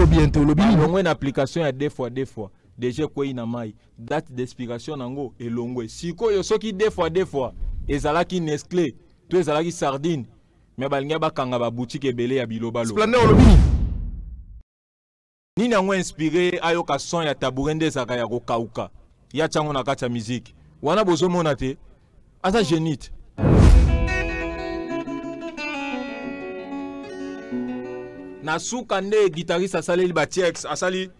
trop bientôt le bini une application à deux fois déjà quoi ina mai date d'expiration nango elongwe siko yo soki deux fois ezalaki Nestlé to ezalaki sardine mais balinga bakanga ba boutique ebele ya biloba lo Splendeur le bini ni nango inspiré ayoka son ya taburende zaka ya kokauka ya chango na kati ya musique wana bozo mona te asa genite na suka nde guitariste asali ba TX asali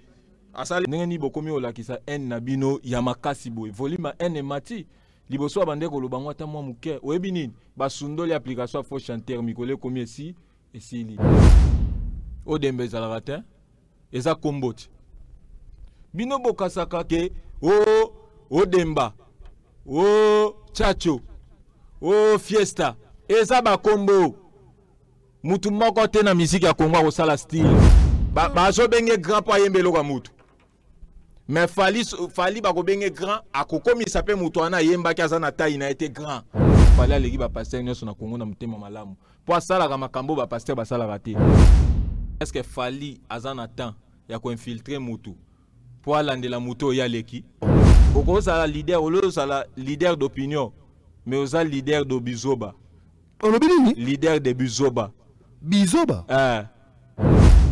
ndenge ni bokomi olakisa n na bino ya makasi boy volume n emati liboso bande ko lobango ata mwa muke oyebi nini basundoli application fo chanteur mikole komi esi esili odembe ezalaka te eza komboti bino bokasaka ke odemba chacho fiesta eza bakombo mutu moko te na musique ya Congo akosala style bazo benge grand po ayembelo ka mutu mais fali bakobenge grand akokomisa pe mutu wana ayembaki aza na taille na ete grand fali aleki bapasteur nyonso na Congo na motema malamu po asalaka makambo bapasteur basalaka te est-ce que fali aza na temps ya koinfiltre mutu po alandela mutu oyo aleki okozala leader olozala leader d'opinion mais oza leader de bizoba leader de bizoba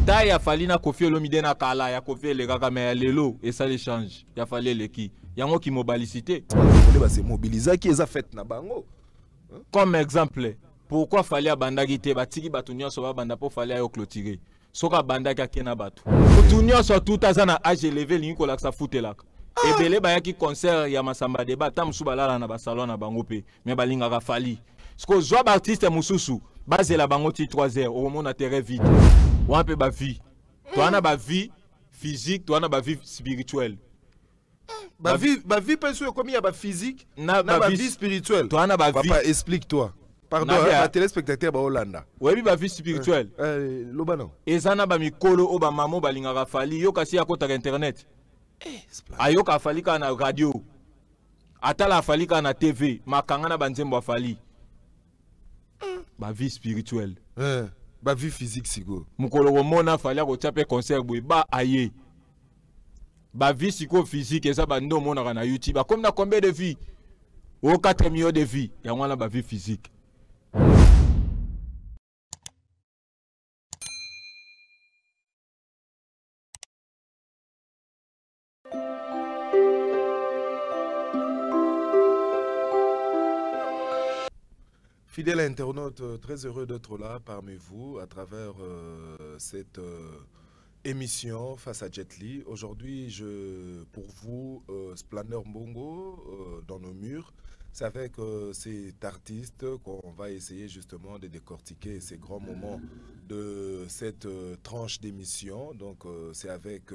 ta ya fali na Koffi Olomide na kala ya Koffi elekaka mais lelo et ça les change ya fali eleki yango ki mobilisité c'est mobilisaki eza fait na bango comme exemple pourquoi fali abandaki te batiki batu nyonso babanda po fali ayo clôturer soka bandaki akena batu batu nyonso tout aza na âge élevé lingi kolakisa futelaka ebele bayaki concert ya masamba débat ta musu balala na basalon na bango pe mais balingaka fali sko zwa ba artiste mususu bazela bango ti 3 heures au monde terrain vide wan pe ba vie toi na ba vie physique toi na ba vie spirituelle ba vie perso comme il y a ba physique na ba vie spirituelle toi na ba vie papa explique-toi pardon ba téléspectateur ba Hollanda oui ba vie spirituelle lobano ezana ba mikolo o ba mamo balingaka fali yo kasi akota internet ayoka fali ka na radio atala fali ka na TV makanga na banzembo afali ba vie spirituelle ba vie physique sigo mukolo komona fali ko taper concert boy ba aye ba vie psycho physique eza bando mona na YouTube comme na combien de vie au 4 millions de vie ya ngwana ba vie physique Fidèle internaute, très heureux d'être là parmi vous à travers cette émission face à Jet Li. Aujourd'hui, pour vous, Splendeur Mbongo dans nos murs. C'est avec cet artiste qu'on va essayer justement de décortiquer ces grands moments de cette tranche d'émission. Donc, c'est avec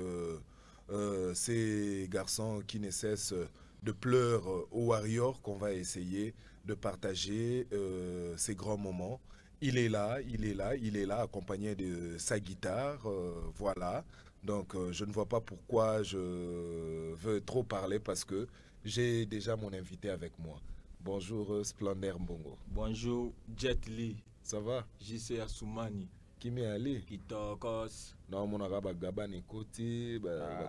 ces garçons qui ne cessent de pleurer au Warrior qu'on va essayer de partager ces grands moments. Il est là, accompagné de sa guitare, voilà. Donc, je ne vois pas pourquoi je veux trop parler parce que j'ai déjà mon invité avec moi. Bonjour, Splendeur Mbongo. Bonjour, Jet Li. Ça va? JC Assoumani. Qui m'est allé? Kitokos. Non, mon arabe gabane côté,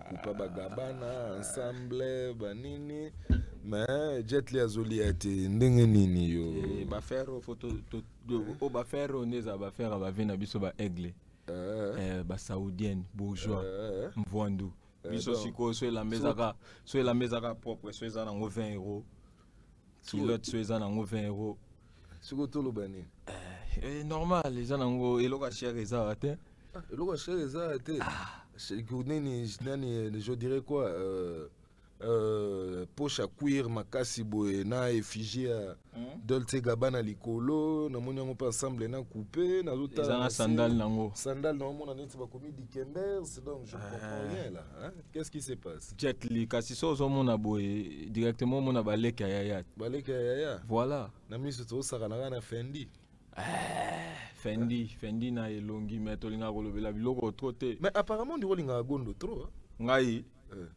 coupa bagabana, ensemble, banini. Mais Jet Li azoli ate ndenge nini yo. Ba faire photo o ba faire oneza ba faire ba vina biso ba aigle. Ba saoudienne bourgeois mvwandu. Biso siko so la mezaka propre so eza nango 20 €. Kilote so eza nango 20 €. Siko tolo bani. Normal eza nango eloka cher eza ate. Eloka cher eza ate. Je dirais quoi poche à cuir makasi boye na effigie Dolce Gabbana likolo na moni yango pa ensemble na coupé na zota na sandal nango na mona neti ba komi Dikembers donc je comprends rien là hein? Qu'est-ce qui se passe? Jet Li kasi so zo mona boye directement mona baleka yaya voilà na miso to saka na Fendi Fendi na elongi metolinga kolobela biloko trop te mais apparemment ndi rolinga gondo trop ngai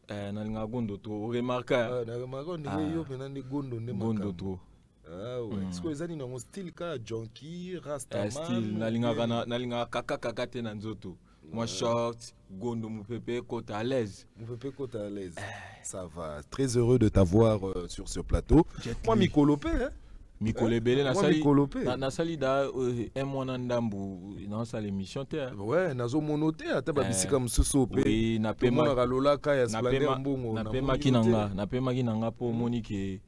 nalinga gondo to remarka na remarka ndi yo pena ndi gondo nde gondo to ouais ce que les années dans style ka junkie rastaman style nalinga kaka te na nzoto moi short Gondo Moupépé, côte à l'aise. Moupépé, côte à l'aise. Ça va. Très heureux de t'avoir sur ce plateau. Moi, Mikolopé, hein. Mikolébélé, na sali da un mois ndambu dans sa l'émission te. Ouais, nazo monoté ata ba bisika msusu pe. Oui, na pema ralola ka ya splander mbongo. Na pema kinanga po moni ke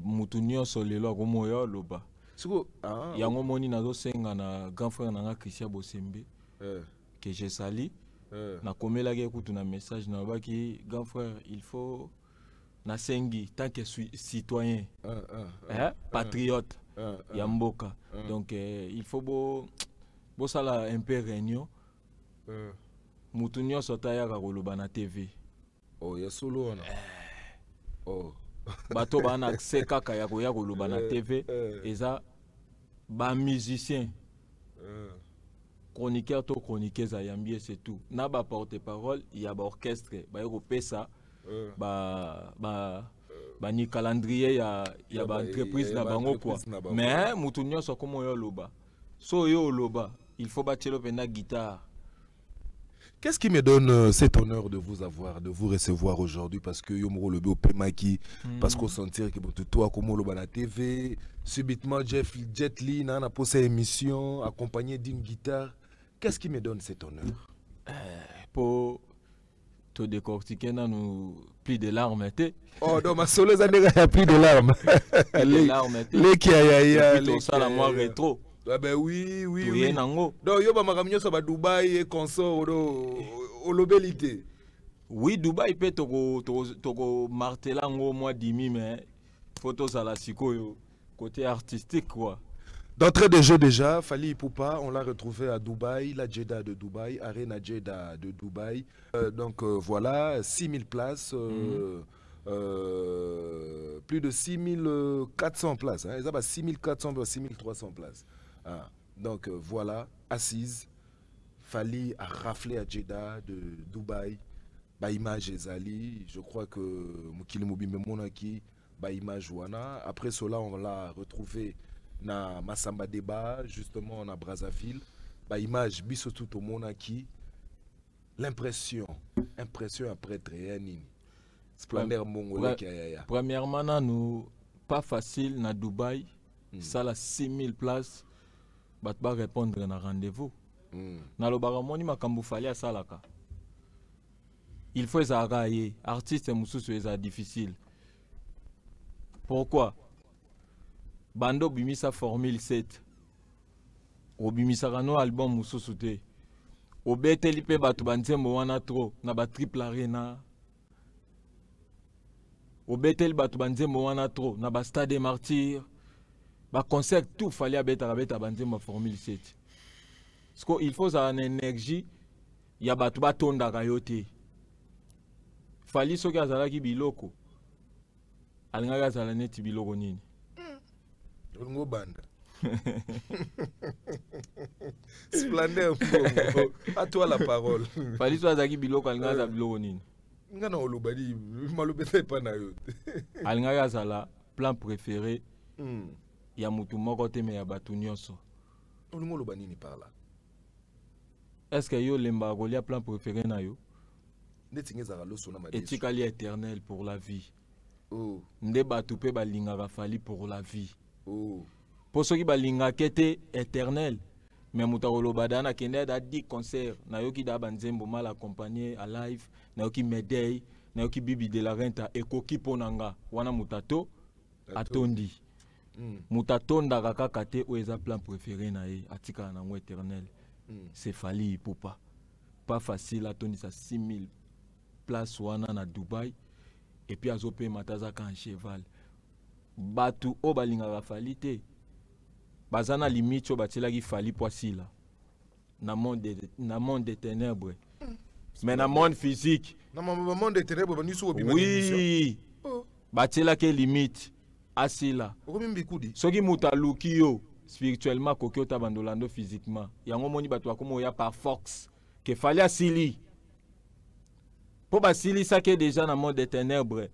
mutu nyonso lelo akomo yo loba. Siko yango moni nazo senga na grand frère nanga Christian Bosembe. Que j'ai sali. Na komela ke kutu na message na baki grand frère, il faut na sengi tant que citoyen patriote yamboka donc il faut bo sala un peu réunion mutu nyonso tayaka koloba na TV ya solo wana bato bana accès kaka ya koloba na TV eza ba musicien chroniqueur to chroniqueuse yambié c'est tout na ba porte-parole ya ba orchestre ba yoko pesa ni calendrier ya ba entreprise na bango quoi mais mutu nyonso komo yo loba so yo loba il faut batelo pena guitare. Qu'est-ce qui me donne cet honneur de vous avoir, de vous recevoir aujourd'hui parce que yo mo lobe au Pemaki parce qu'on sentir que toi komo loba na TV subitement Jet Li na posé émission accompagné d'une guitare. Qu'est-ce qui me donne cet honneur? Pour te décortiquer dans nous plis de larmes. Oh non, ma solo ça n'est pas plis de larmes. Les larmes. Les qui a les ça la moi rétro. Ah ben oui. Donc yo ba makamnyo ça ba Dubaï et consort au lobelité. Oui, Dubaï peut toko martelango moi dimi mais photo ça la sikoyo côté artistique quoi. D'entrée de jeu déjà, Fally Ipupa, on l'a retrouvé à Dubaï, la Jeddah de Dubaï, Arena Jeddah de Dubaï. Donc voilà, 6000 places, plus de 6400 places. Hein, ils ont 6400, 6300 places. Ah, donc voilà, assise, Fally a raflé à Jeddah de Dubaï. Bah, image Ezali, je crois que Mukili Mobimbe Monaki, bah, image Wana. Après cela, on l'a retrouvé na Massamba Débat, justement na Brazzaville, bah image biso tout au monde qui l'impression après Tréanine. Splendeur mongolais qui a. Premièrement, nous pas facile na Dubaï, ça la 6000 places, bat pas répondre na rendez-vous. Na lo baramoni makambu Fally asalaka. Il faut ezaraye, artiste mususu eza difficile. Pourquoi? Bando bimisa formule 7 obimisa kano album mususu te obeteli pe batu banzembo wana tro na ba triple arena obeteli batu banzembo wana tro na ba stade martyr ba concert tout Fally abeta banzembo formule 7 parce que il faut ça une énergie ya batu batonda kayote Fally soki azalaki biloko alingaka azala neti biloko nini Ngo banda. Splendeur. À toi la parole. Fally so azaki biloko alinga za biloko nini? Ngana olobadi malobete pa na yo. Alinga azala plan préféré. Ya mutu moko te me ya batu nyonso. Olingo olobani ni par là. Est-ce que yo lemba kolia plan préféré na yo? Netingeza lo sona ma. Etikali éternel pour la vie. Oh. Nde batu pe balinga Fally pour la vie. Oh. Pour ceux qui balinga kete éternel mais mutakolo badana kende da 10 concert na yoki da banzembo mal accompagné à live na yoki Medei na yoki Bibi de la Renta ekoki ponanga wana mutato atondi mutatonda kaka te o eza plan préféré na ye atika na ngo éternel c'est Fally Ipupa pas facile atondi sa 6000 places wana na Dubaï et puis azope matazaka en cheval batu o balingaka Fally te bazana limite o batelaki Fally poisila na monde des ténèbres mais na monde physique na monde des ténèbres baniso obima oui batelaki limite asila soki muta luki yo spirituellement koki ota bandolando physiquement yango moni batu akomo ya par force que Fally asili po basili sake déjà na monde des ténèbres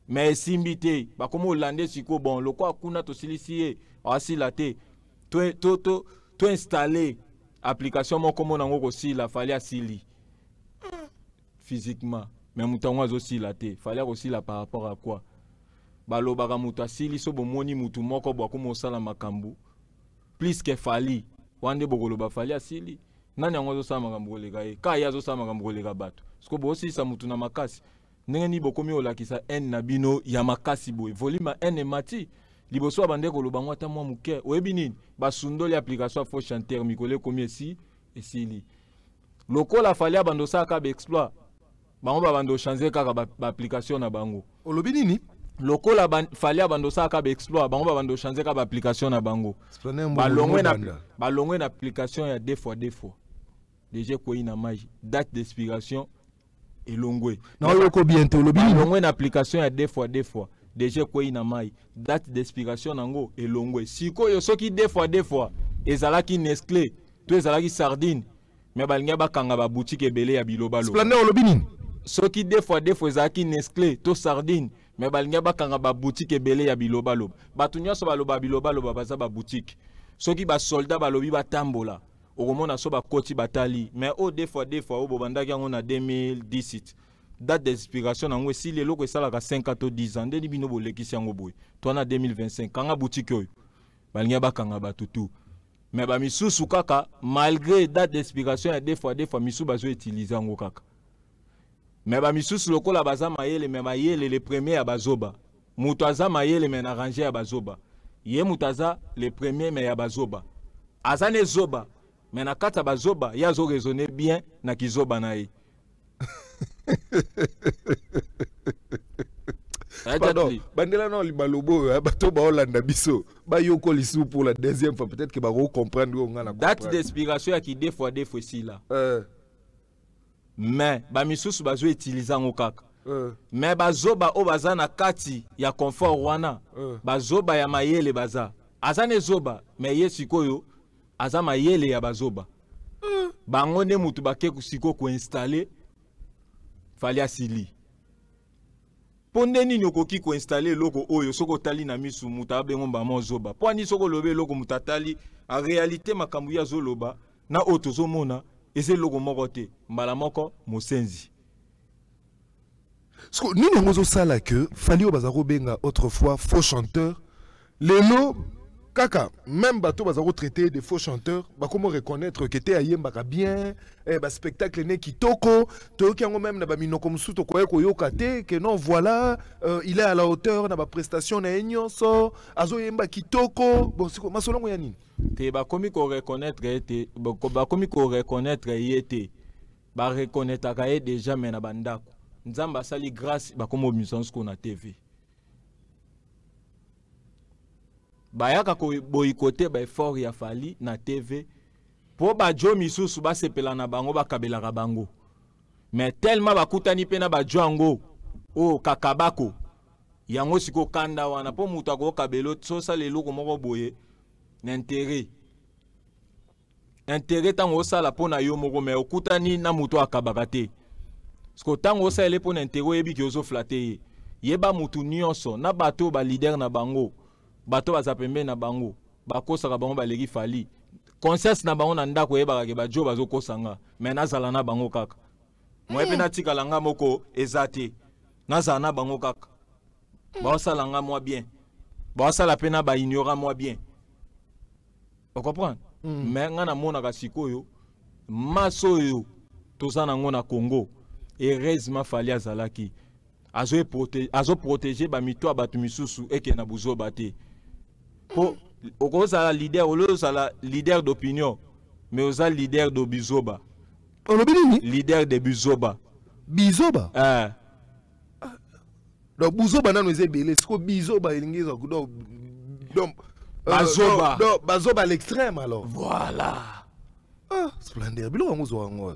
mais simbité ba comme hollandais siko bon le quoi kuna to silisié asila te to installer application mon comme nango ko sila Fally asili physiquement mais mutango aussi la te fallait aussi là par rapport à quoi balobaka mutu asili so bomoni mutu moko bwa komosala makambo plus que fali wande bokoloba fali asili nani yango azosala makambo koleka ye ka ye azosala makambo koleka bato siko bosilisa mutu na makasi ndenge ni bokomi olakisa ene na bino ya makasi boye volume ene mati liboso abande koloba ngo ata mwa muke oyebi nini basundoli application faux chanteur mikolo ekomi esili lokola fali abando osala ba exploit bango babando changer kaka ba application na bango olobi nini lokola fali abando osala ba exploit bango babando changer kaka ba application na bango balongwe na application ya deux fois déjà koyi na mai date d'expiration elongwe na yoko bientôt olobi nini balongwe na application ya deux fois déjà koyi na mai date d'expiration nango elongwe sikoyo soki deux fois ezalaki Nestlé to ezalaki sardine mais balinga bakanga ba boutique ebele ya bilobalo splendeur olobi nini soki deux fois ezalaki Nestlé to sardine mais balinga bakanga ba boutique ebele ya bilobalo batu nyonso baloba bilobalo baza ba boutique soki ba soldat balobi batambola okomona so bakoti batali mais au deux fois o bobandaki yango na 2017 date d'expiration nango si lelo ko esalaka 5 à 10 ans ndeni bino bolekisi yango boye to na 2025 kanga boutique oyo balinga bakanga batutu mais ba misusu kaka malgré date d'expiration ya deux fois misu bazo utiliser yango kaka mais ba misusu lokola baza mayele mais mayele le premier ya bazoba mutu aza mayele mais na ranger ya bazoba ye mutu aza le premier mais ya bazoba aza ne zoba mais na kata bazoba ya zo raisonner bien na kizoba na ye pardon bandela non libalobo bato ba Hollanda biso ba yoko lisu pour la deuxième fois peut-être que ba comprendre ngana date d'expiration ya ki deux fois si là mais ba misusu bazo utiliser ngo kaka mais bazoba o baza na kati ya confort wana bazoba ya mayele baza azane zoba mais yesikoyo aza mayele ya bazoba bango ne mutu bake kusiko ko installer fali asili ponde nini okoki ko installer loko oyo soko tali na misu muta abengo ba mozoba poni soko lobe loko mutatali en réalité makambu ya zoloba na otozo mona ese loko moko te mbala moko mosenzi sko nini ngozo sala que fali obazako benga autrefois faux chanteur lelo kaka même bateau bazako traiter de faux chanteurs ba comment reconnaître que te ayembaka bien ba spectacle ne kitoko to ki ngo même na ba minoko musuto ko yoka te que non voilà il est à la hauteur na ba prestation na enyoso azo yemba kitoko bon siko masolongo ya nini te ba komi ko reconnaître te ba komi ko reconnaître yete ba reconnaître ka déjà mais na bandako nzamba sali grâce ba komo mission ko na TV bayaka ko boykote ba effort ya fali na TV po ba jo misusu ba sepela na bango ba kabelaka bango mais tellement bakutani pe na ba joango o kakabako yango siko kanda wana po mutu ko kabelo so sala eloko moko boye na intérêt tango sala po na yo moko mais okutani na mutu akabaka te siko tango sala po na intérêt yebi ki ozo flatter yeba mutu nyonso na bato ba leader na bango bato bazapembe na bango bakosaka bango baleki fali conscience na bango na ndako yebaka ke bajo bazokosanga mais nazala na bango kaka moi pe natikala nga moko ezate nazala na bango kaka baosala nga moi bien baosala pe na ba ignora moi bien o comprendre mais nga na monaka sikoyo maso yo toza nango na Congo heureusement fali azalaki azo protéger ba mito bato misusu eke na buzoba te po okozala leader olozala leader d'opinion mais oza leader de bizoba leader de bizoba donc buzoba nano ezebele siko bizoba elingiza donc bazoba à l'extrême alors voilà splendeur bilo ngozo wango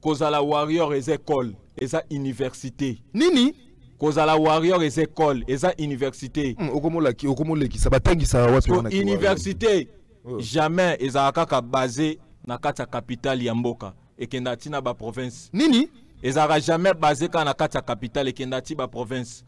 kozala warrior eza école eza université nini kozala warrior eza école eza université okomoleki sa batangisa wapi wana université jamais eza kaka basé na kati ya capitale ya mboka ekenda tina ba province nini ezaka jamais basé ka na kati ya capitale ekenda ti ba province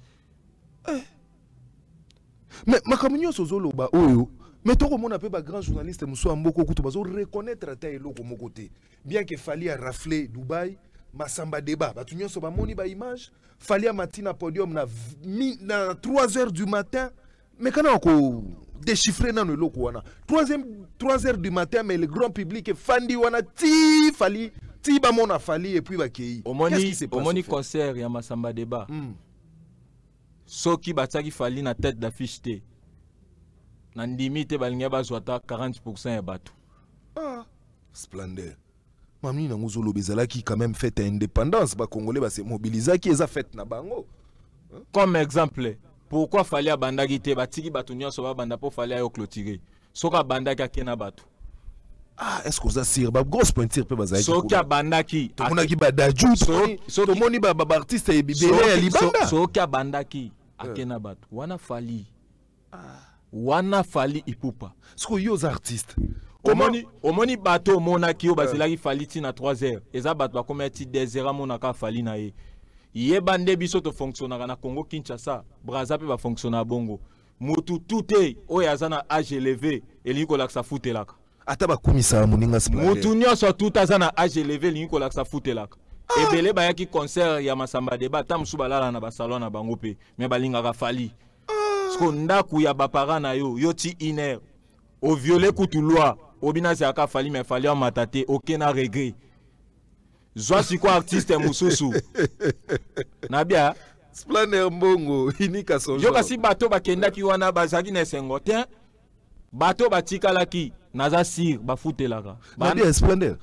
mais makambo nyonso zoloba oyo mais tokomona pe ba grand journaliste muso ya mboko kutu bazo reconnaître ata eloko moko te bien que fali a raflé Dubaï Masamba débat batu nyonso ba moni ba image Fally matina podium na 3h du matin mais quand on déchiffrer dans le loko wana 3h du matin mais le grand public est fandi wana ti Fally ti ba mona Fally et puis ba kei omoni concert ya Masamba débat soki bataki Fally na tête d'affiche te na ndimi te balinga bazwata 40% ya bato splendeur mamni na ngozolo bezala qui quand même fait indépendance ba congolais ba se mobiliser qui eza fait na bango comme exemple pourquoi Fally abandaki te batiki bato nyonso ba banda po Fally ayo clôturer soka bandaki akena bato est-ce que ça sir ba grosse pointure pe bazaki soki abandaki to monaki ba daju to moni ba artiste e bibele ya libanda soki abandaki akena bato wana Fally ipupa siko yo za artiste omoni bato monaki yo bazelaki Fally tina 3h eza bato bakoma ti 2h monaka Fally na ye yeba nde biso to fonctionnaka na Congo Kinshasa Brazza pe ba fonctionna bongo mutu tuté oyo aza na âge élevé elingi kolakisa futelaka ata bakumisa moninga splendeur mutu nyonso tuta aza na âge élevé elingi kolakisa futelaka ebele bayaki concert ya Masamba débat ta mosusu balala na basalon na bango pe me balingaka Fally sko ndaku ya bapara na yo ti iner o violer kutu loi obina zaka Fally mais Fally en matate aucun regret zwa siko artiste mususu nabia splendeur mbongo inika son yo kasi bato bakendaki wana bazaki na sengo te bato batikalaki naza sir bafutelaka nabia splendeur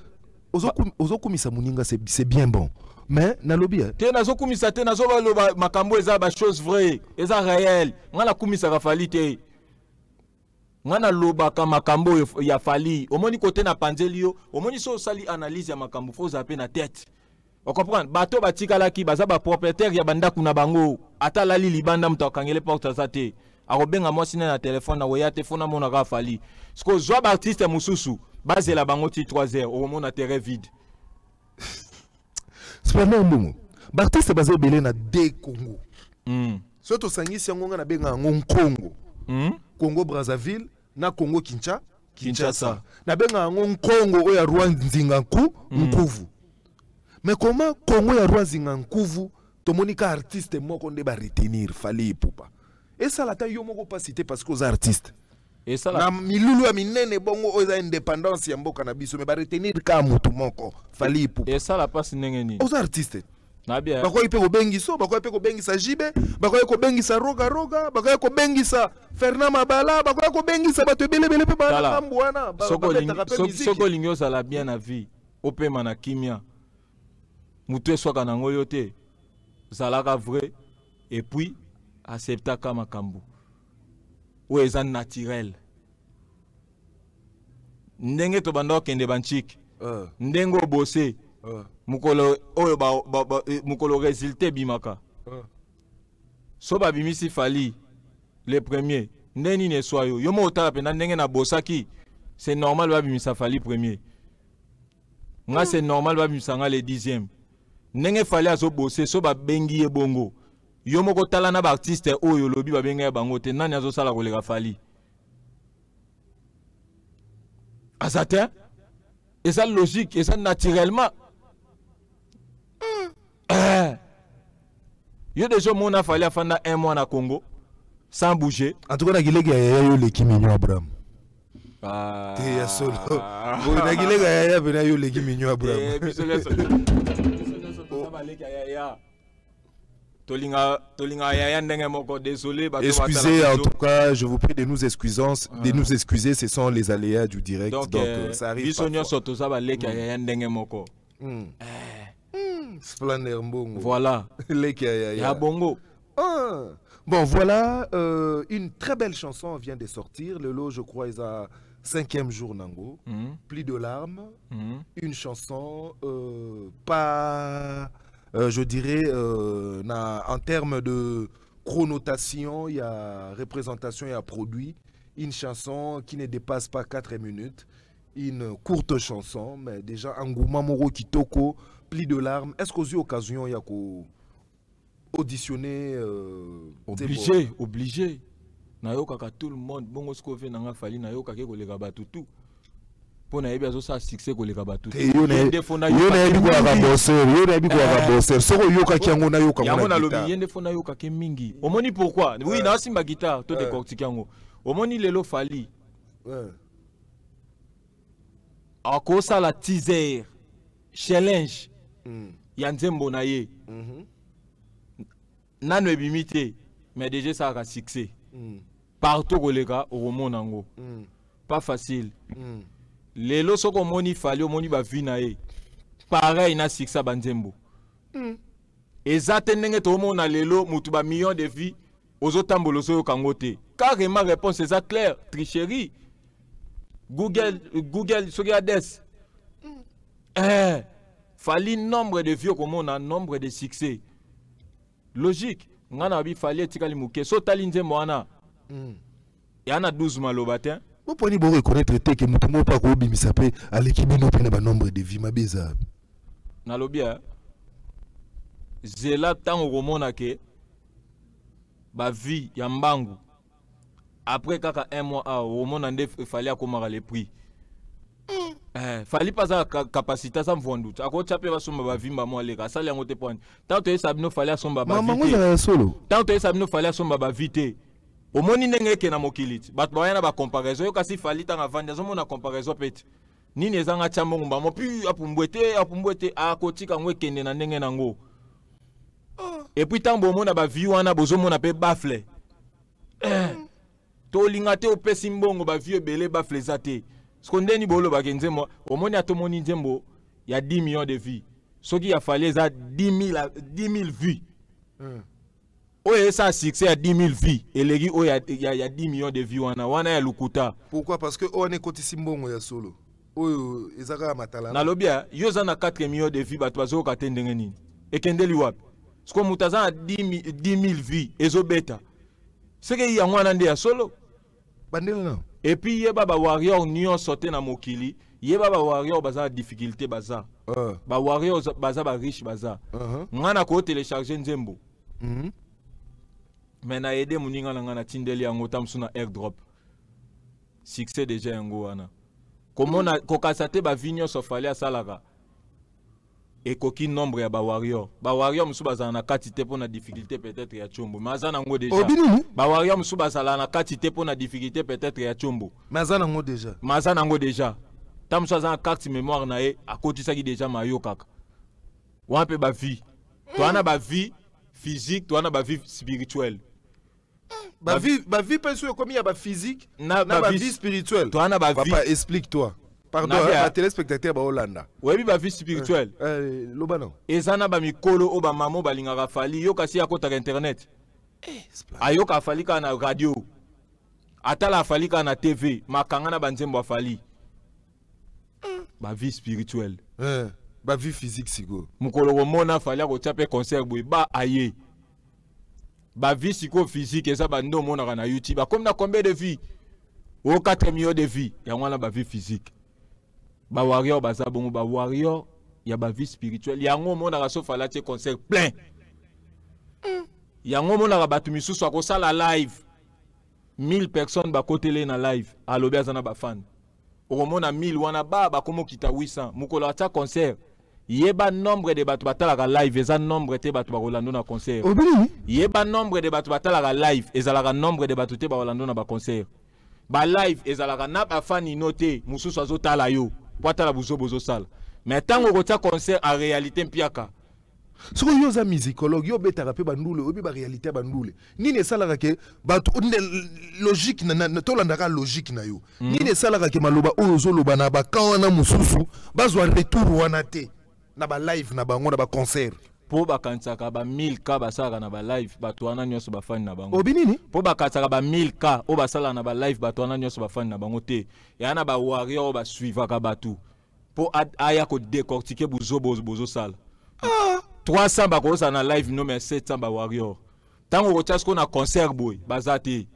ozokumisa moninga c'est bien bon mais nalobia te nazokumisa te nazobaloba makambo eza ba chose vraie eza réel ngala kumisa Fally te ngana lobaka makambo ya Fally omoni côté na panzeli yo omoni so sali analyse ya makambo fo zaper na tête o comprendre bato batikalaki baza ba propriétaire ya bandaku na bango ata lali libanda muto akangele porte za te akobenga mwasi na téléphone na woya te fona mona ka Fally sko zwa ba artiste mususu bazela bango ti 3h o mona terrain vide splendeur mbongo ba artiste bazo belé na de Congo so to sangisi yango na benga ngo Congo Congo Brazzaville na Congo Kinshasa na benga ngo Congo oya Rwanda nkuvu mais comment Congo ya Rwanda nkuvu to monika artiste moko nde ba retenir Fally ipupa et ça la ta yo moko pas cité parce que aux artistes et ça na milulu ya minene bongo oza indépendance ya mboka na biso mais ba retenir ka mutu moko Fally ipupa et ça la passe nengeni aux artistes nabia bakoyi pe ko bengiso bakoyi pe ko bengisa Jibe bakoyi ko bengisa roga bakoyi ko bengisa Fernand Mabala bakoyi ko bengisa bato belebele pe ba mbwana soko lingyo sala bien na vie opema na kimia mutu eswaka nango yo te zalaka vrai et puis acceptaka makambo ou eza naturel ndenge to banda okende banchiki ndenge obose mukolo oyo mukolo résulté bimaka so babimisi Fally le premier ndeni ne soyo yo mo otala pe na ndenge na bosaki c'est normal babimisa Fally premier nga c'est normal babimisa nga le 10e ndenge Fally azo bosser so babengi bongo yo moko tala na ba artiste oyo lobi babenga bango te nani azo sala koleka Fally azate et ça logique et ça naturellement yo déjà mon a Fally afanda 1 mois na Congo sans bouger en tout cas na gilega yo leki minyo Abraham te ya solo bo na gilega ya bena yo leki minyo Abraham désolé. Excusez, en tout cas, je vous prie de nous excuser, ce sont les aléas du direct, donc ça arrive voilà. Bon, voilà, une très belle chanson vient de sortir. Le lot, je crois, est à 5e jour Nango. Plis de larmes. Une chanson pas... je dirais, en termes de chronotation, il y a représentation, il y a produit. Une chanson qui ne dépasse pas 4 minutes. Une courte chanson, mais déjà, Angouma Moro Kitoko, Plis de larmes. Est-ce qu'aux occasions, il y a auditionner obligé. Nayoka tout le monde, bon, ce qu'on fait, Fally, Nayoka, tout. pour na yebi ça succès ko le kabatu yo na yebi ko aka bosser yo na yebi ko aka bosser soko yoka kiango na yoka yango na lobi yende fona yoka ke mingi omoni pourquoi oui na simba guitare to décortique yango omoni lelo Fally akosa la teaser challenge ya nzembo na ye nano ebimite mais déjà ça a succès partout koleka omona ngo pas facile lelo soko moni Fally omoni ba vie na ye pareil na succès banzembo ezate ndenge to mona lelo mutu ba millions de vies ozotambolo so kangote carrément réponse est claire tricherie Google sur Ades Fally nombre de vies comme on a nombre de succès logique ngana bi Fally etikali muke so tali nzembo wana yana 12 malobatin vous pouvez vous reconnaître que mutu mo pa ko bimisa pe aleki bino pe na ba nombre de vies mabeza na lobia zela tango komona ke ba vie ya mbangu après kaka 1 mois au monde ande Fally akomaka le prix Fally pas sa capacité ça me vend doute ako chape ba somba ba vimba mo aleka sali yango te point tant to sabino Fally asomba ba vite solo tant to sabino Fally asomba ba vite au moni ndenge ke na mokiliti bat ba yana ba comparaison yo kasi Fally tanga vanda zo mona comparaison pete nini ezanga chambo ngumba mo pi apumbwete akotika ngwe kende na ndenge nango et puis tant bo mona ba vie wana bozo mona pe bafle to lingate o pesi mbongo ba vie belé bafle zate skondeni bolo ba kenzemo omoni atomoni nzembo ya 10 millions de vies soki ya Fally za 10 000 vues oye ça succès à 10 000 vies elegi o ya 10 millions de vues wana ya lukuta pourquoi parce que on est côté simbongo ya solo oyo ezaka matala na lobia yo za na 4 millions de vues bato bazo ka tendenge nini ekendeli wapi sko mutaza 10 000 vues ezobeta seke ya mwana nde ya solo bandela na et puis yeba ba warrior nyon sauté na mokili yeba ba warrior baza difficulté baza ba warrior baza ba riche baza ngana ko télécharger nzembo mais na aider muninga na ngana tindeli yango tamsuna airdrop succès déjà yango wana komona kokasate ba vinyo so Fally asalaka et koki nombre ya ba warrior musu bazana na kati te pona difficulté peut-être ya chombo mazana ngo déjà ba warrior musu bazala na kati te pona difficulté peut-être ya chombo mazana ngo déjà tamso azana carte mémoire na e akotisa ki déjà mayo kaka wampe ba vie to ana ba vie physique to ana ba vie spirituelle ba vie penso comme il y a ba physique na ba vie spirituelle to ana ba vie papa explique-toi. Pardon, ma téléspectateur ba Hollanda. Oui, ba vie spirituelle. Lobano. Ezana ba mikolo o ba mamo balingaka Fally yo kasi akota internet. Ayoka Fally ka na radio. Atala Fally ka na TV, makanga na banzembo Fally. Ba vie spirituelle. Ba vie physique sigo. Mukolo ko mona Fally ko chape concert boy ba aye. Ba vie psycho physique eza ba ndo mona na YouTube. Comme na combien de vie? O 4 millions de vie. Ya wana ba vie physique. Ba warrior baza bongo ba warrior ya ba vie spirituelle yango mona ka so Fally tie concert plein yango mona ka batu misusu ko sala live 1000 personnes ba kotele na live alobi azana ba fan o mona 1000 wana ba komo kita 800 mukolo atia concert yeba nombre de batu batala ka live eza nombre te batu ba rolando na concert yeba nombre de batu batala ka live ezala ka nombre de batu te ba rolando na ba concert ba live ezala ka na ba fan inote mususu azotala yo la bozo sala mais tant que tu concert en réalité mpiaka so yo za musicologue yo betaka pe bandule obi ba réalité bandule nini salaka ke ba logique na to landaka logique na yo nini salaka ke maloba oyo zo loba na ba kawana mususu bazwa retour wana te na ba live na bango na ba concert po bakansaka ba 1000k basala na ba live bato wana nyonso ba fan na bango obinini po bakansaka ba 1000k o basala na ba live bato wana nyonso ba fan na bango te ya na ba warrior ba suivaka batu po aya ko décortiquer bozo sala 300 bakoza na live no mais 700 ba warrior tango ko tchasko na concert boy bazate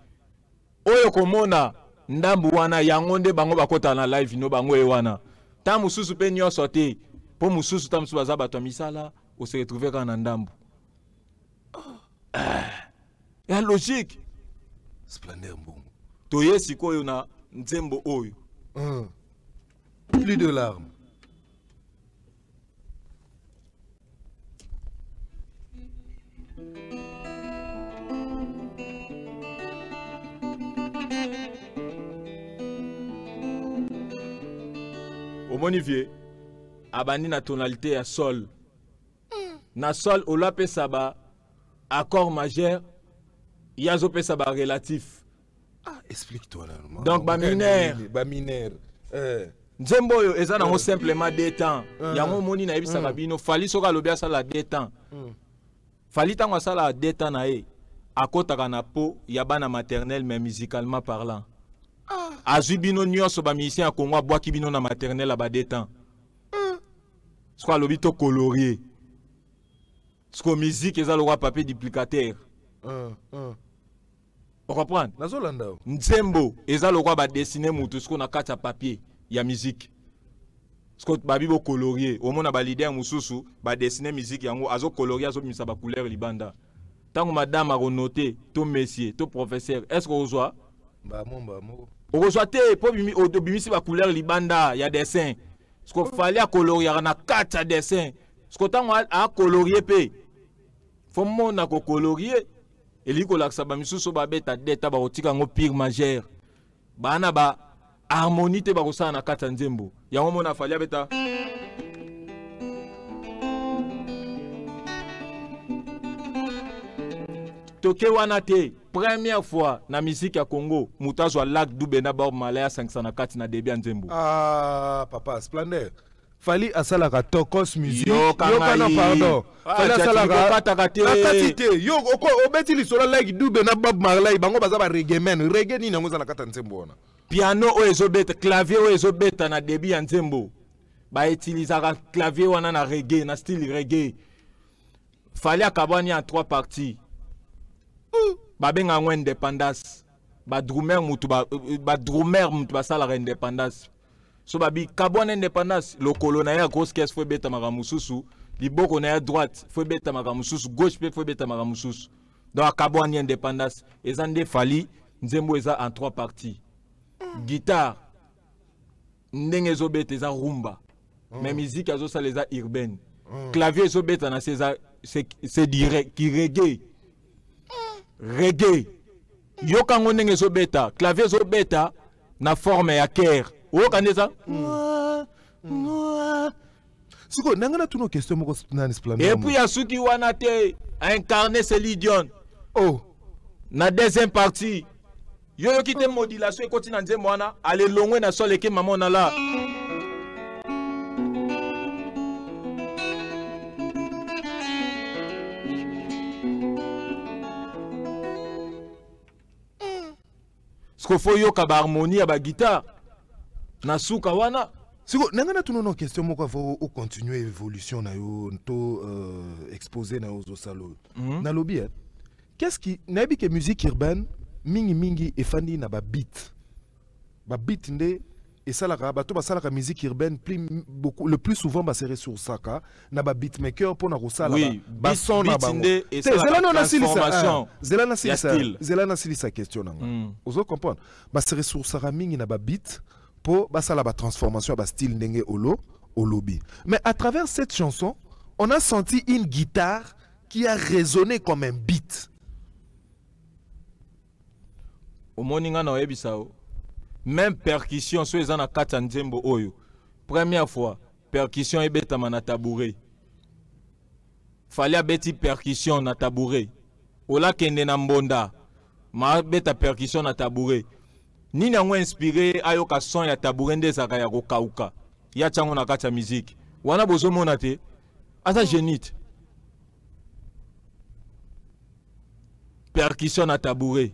oyo komona ndambu wana yango nde bango bakota na live no bango e wana ta mususu pe nyonso te po mususu ta mususu baza bato misala on se retrouver quand on ndambu. Ya logique. Splendeur mbongo. Toye siko yo na nzembo oyo. Plus de larmes. Au monivier, abandi na tonalité à sol. Na sol, au lapé saba, accord majeur, yazo pe saba relatif. Ah, explique-toi là. Donc, ba mineur. Ba mineur. Nzembo yo, eza nango simplement détend. Yango moni na ebisa babino, fali soka lobia sala détend. Fali tango sala détend na e, akotaka na po, yabana maternelle, mais musicalement parlant. Azui bino nyonso ba musicien ya Congo abwaki bino na maternelle à badetan. Ce qu'on lobito colorier. Ce qu'on musique eza le roi papier duplicateur. On comprend? Nazolanda. Nzembo eza le roi ba dessiner mutu ce qu'on a kata papier ya musique. Ce qu'on babibo colorier. Au mona ba leader mususu ba dessiner musique yango azo colorier azo misa ba couleur libanda. Tango madame a renoté, tout messieurs, tout professeur, est-ce qu'on reçoit? Bamo. On reçoit pour bimisi ba couleur libanda, il y a dessin. Ce qu'on fallait à colorier, on a 4 dessins. Ce qu'on a colorier pe. Faut mon a colorier. Et li ko laksa ba misu so ba beta deta ba otika ngo pire majeur. Ba na ba harmonie te ba ko sa na 4 nzembo. Ya ngo mona fallait beta. Toke wana te première fois na musique ya Congo mutazo a lac du bena ba malaya 504 na début nzembo. Ah papa Splendeur. Fali asala ka tokos musique. Yo kana pardon. Fali asala ka katite. Yo obeti li sola lac du bena Bob Marley bango baza ba reggae men. Reggae ni nango za na kata nzembo wana. Piano o ezobeta, clavier o ezobeta na début nzembo. Ba utilisaka clavier wana na reggae, na style reggae. Fali akabani en 3 parties. Babenga ngwe indépendance. Ba drummer mutu ba sala indépendance. So babi kabone indépendance lokolo na ya grosse caisse fo beta makamususu, liboko na ya droite fo beta makamususu, gauche pe fo beta makamususu. Donc kabone indépendance ezande fali nzembo eza en 3 parties. Guitare ndenge zo beta eza rumba. Mais musique azo sala eza urbaine. Clavier zo beta na c'est direct qui reggae. Reggae yoka ndenge zo beta clavier zo beta na forme ya ker oka ndeza siko nangana tuno question moko nani Splendeur et puis asuki wana te incarner Céline Dion na deuxième partie yo kite modulation et continue nzembo wana ale longwe na sol eke maman na la Sko fo yoka ba harmonie ya ba guitare na suka wana siko nangana tuno no question moko faut continuer évolution na yo to exposer na yo salo na lobby qu'est-ce qui nabi que musique urbaine mingi efandi na ba beat nde et ça la bato ba sala ka musique urbaine beaucoup le plus souvent ba serrer sur saka na ba beatmaker pour na rosala ba son na bango et ça la transformation zela na silisa question nanga ozo comprendre ba serrer sur saka mingi na ba beat pour ba sala ba transformation ba style ndenge olobi mais à travers cette chanson on a senti une guitare qui a résonné comme un beat au moninga na ebisao. Même percussion, soit ils en a 4 nzembo oyo. Première fois, percussion et beta na tabouret. Fallait beti percussion na tabouret. Ola kende na mbonda. Ma beta percussion na tabouret. Ni na ngwe inspiré ayoka son ya tabouret ndezaka ya kokauka. Ya chango na kata musique. Wana bozo mona te. Asa génite. Percussion na tabouret.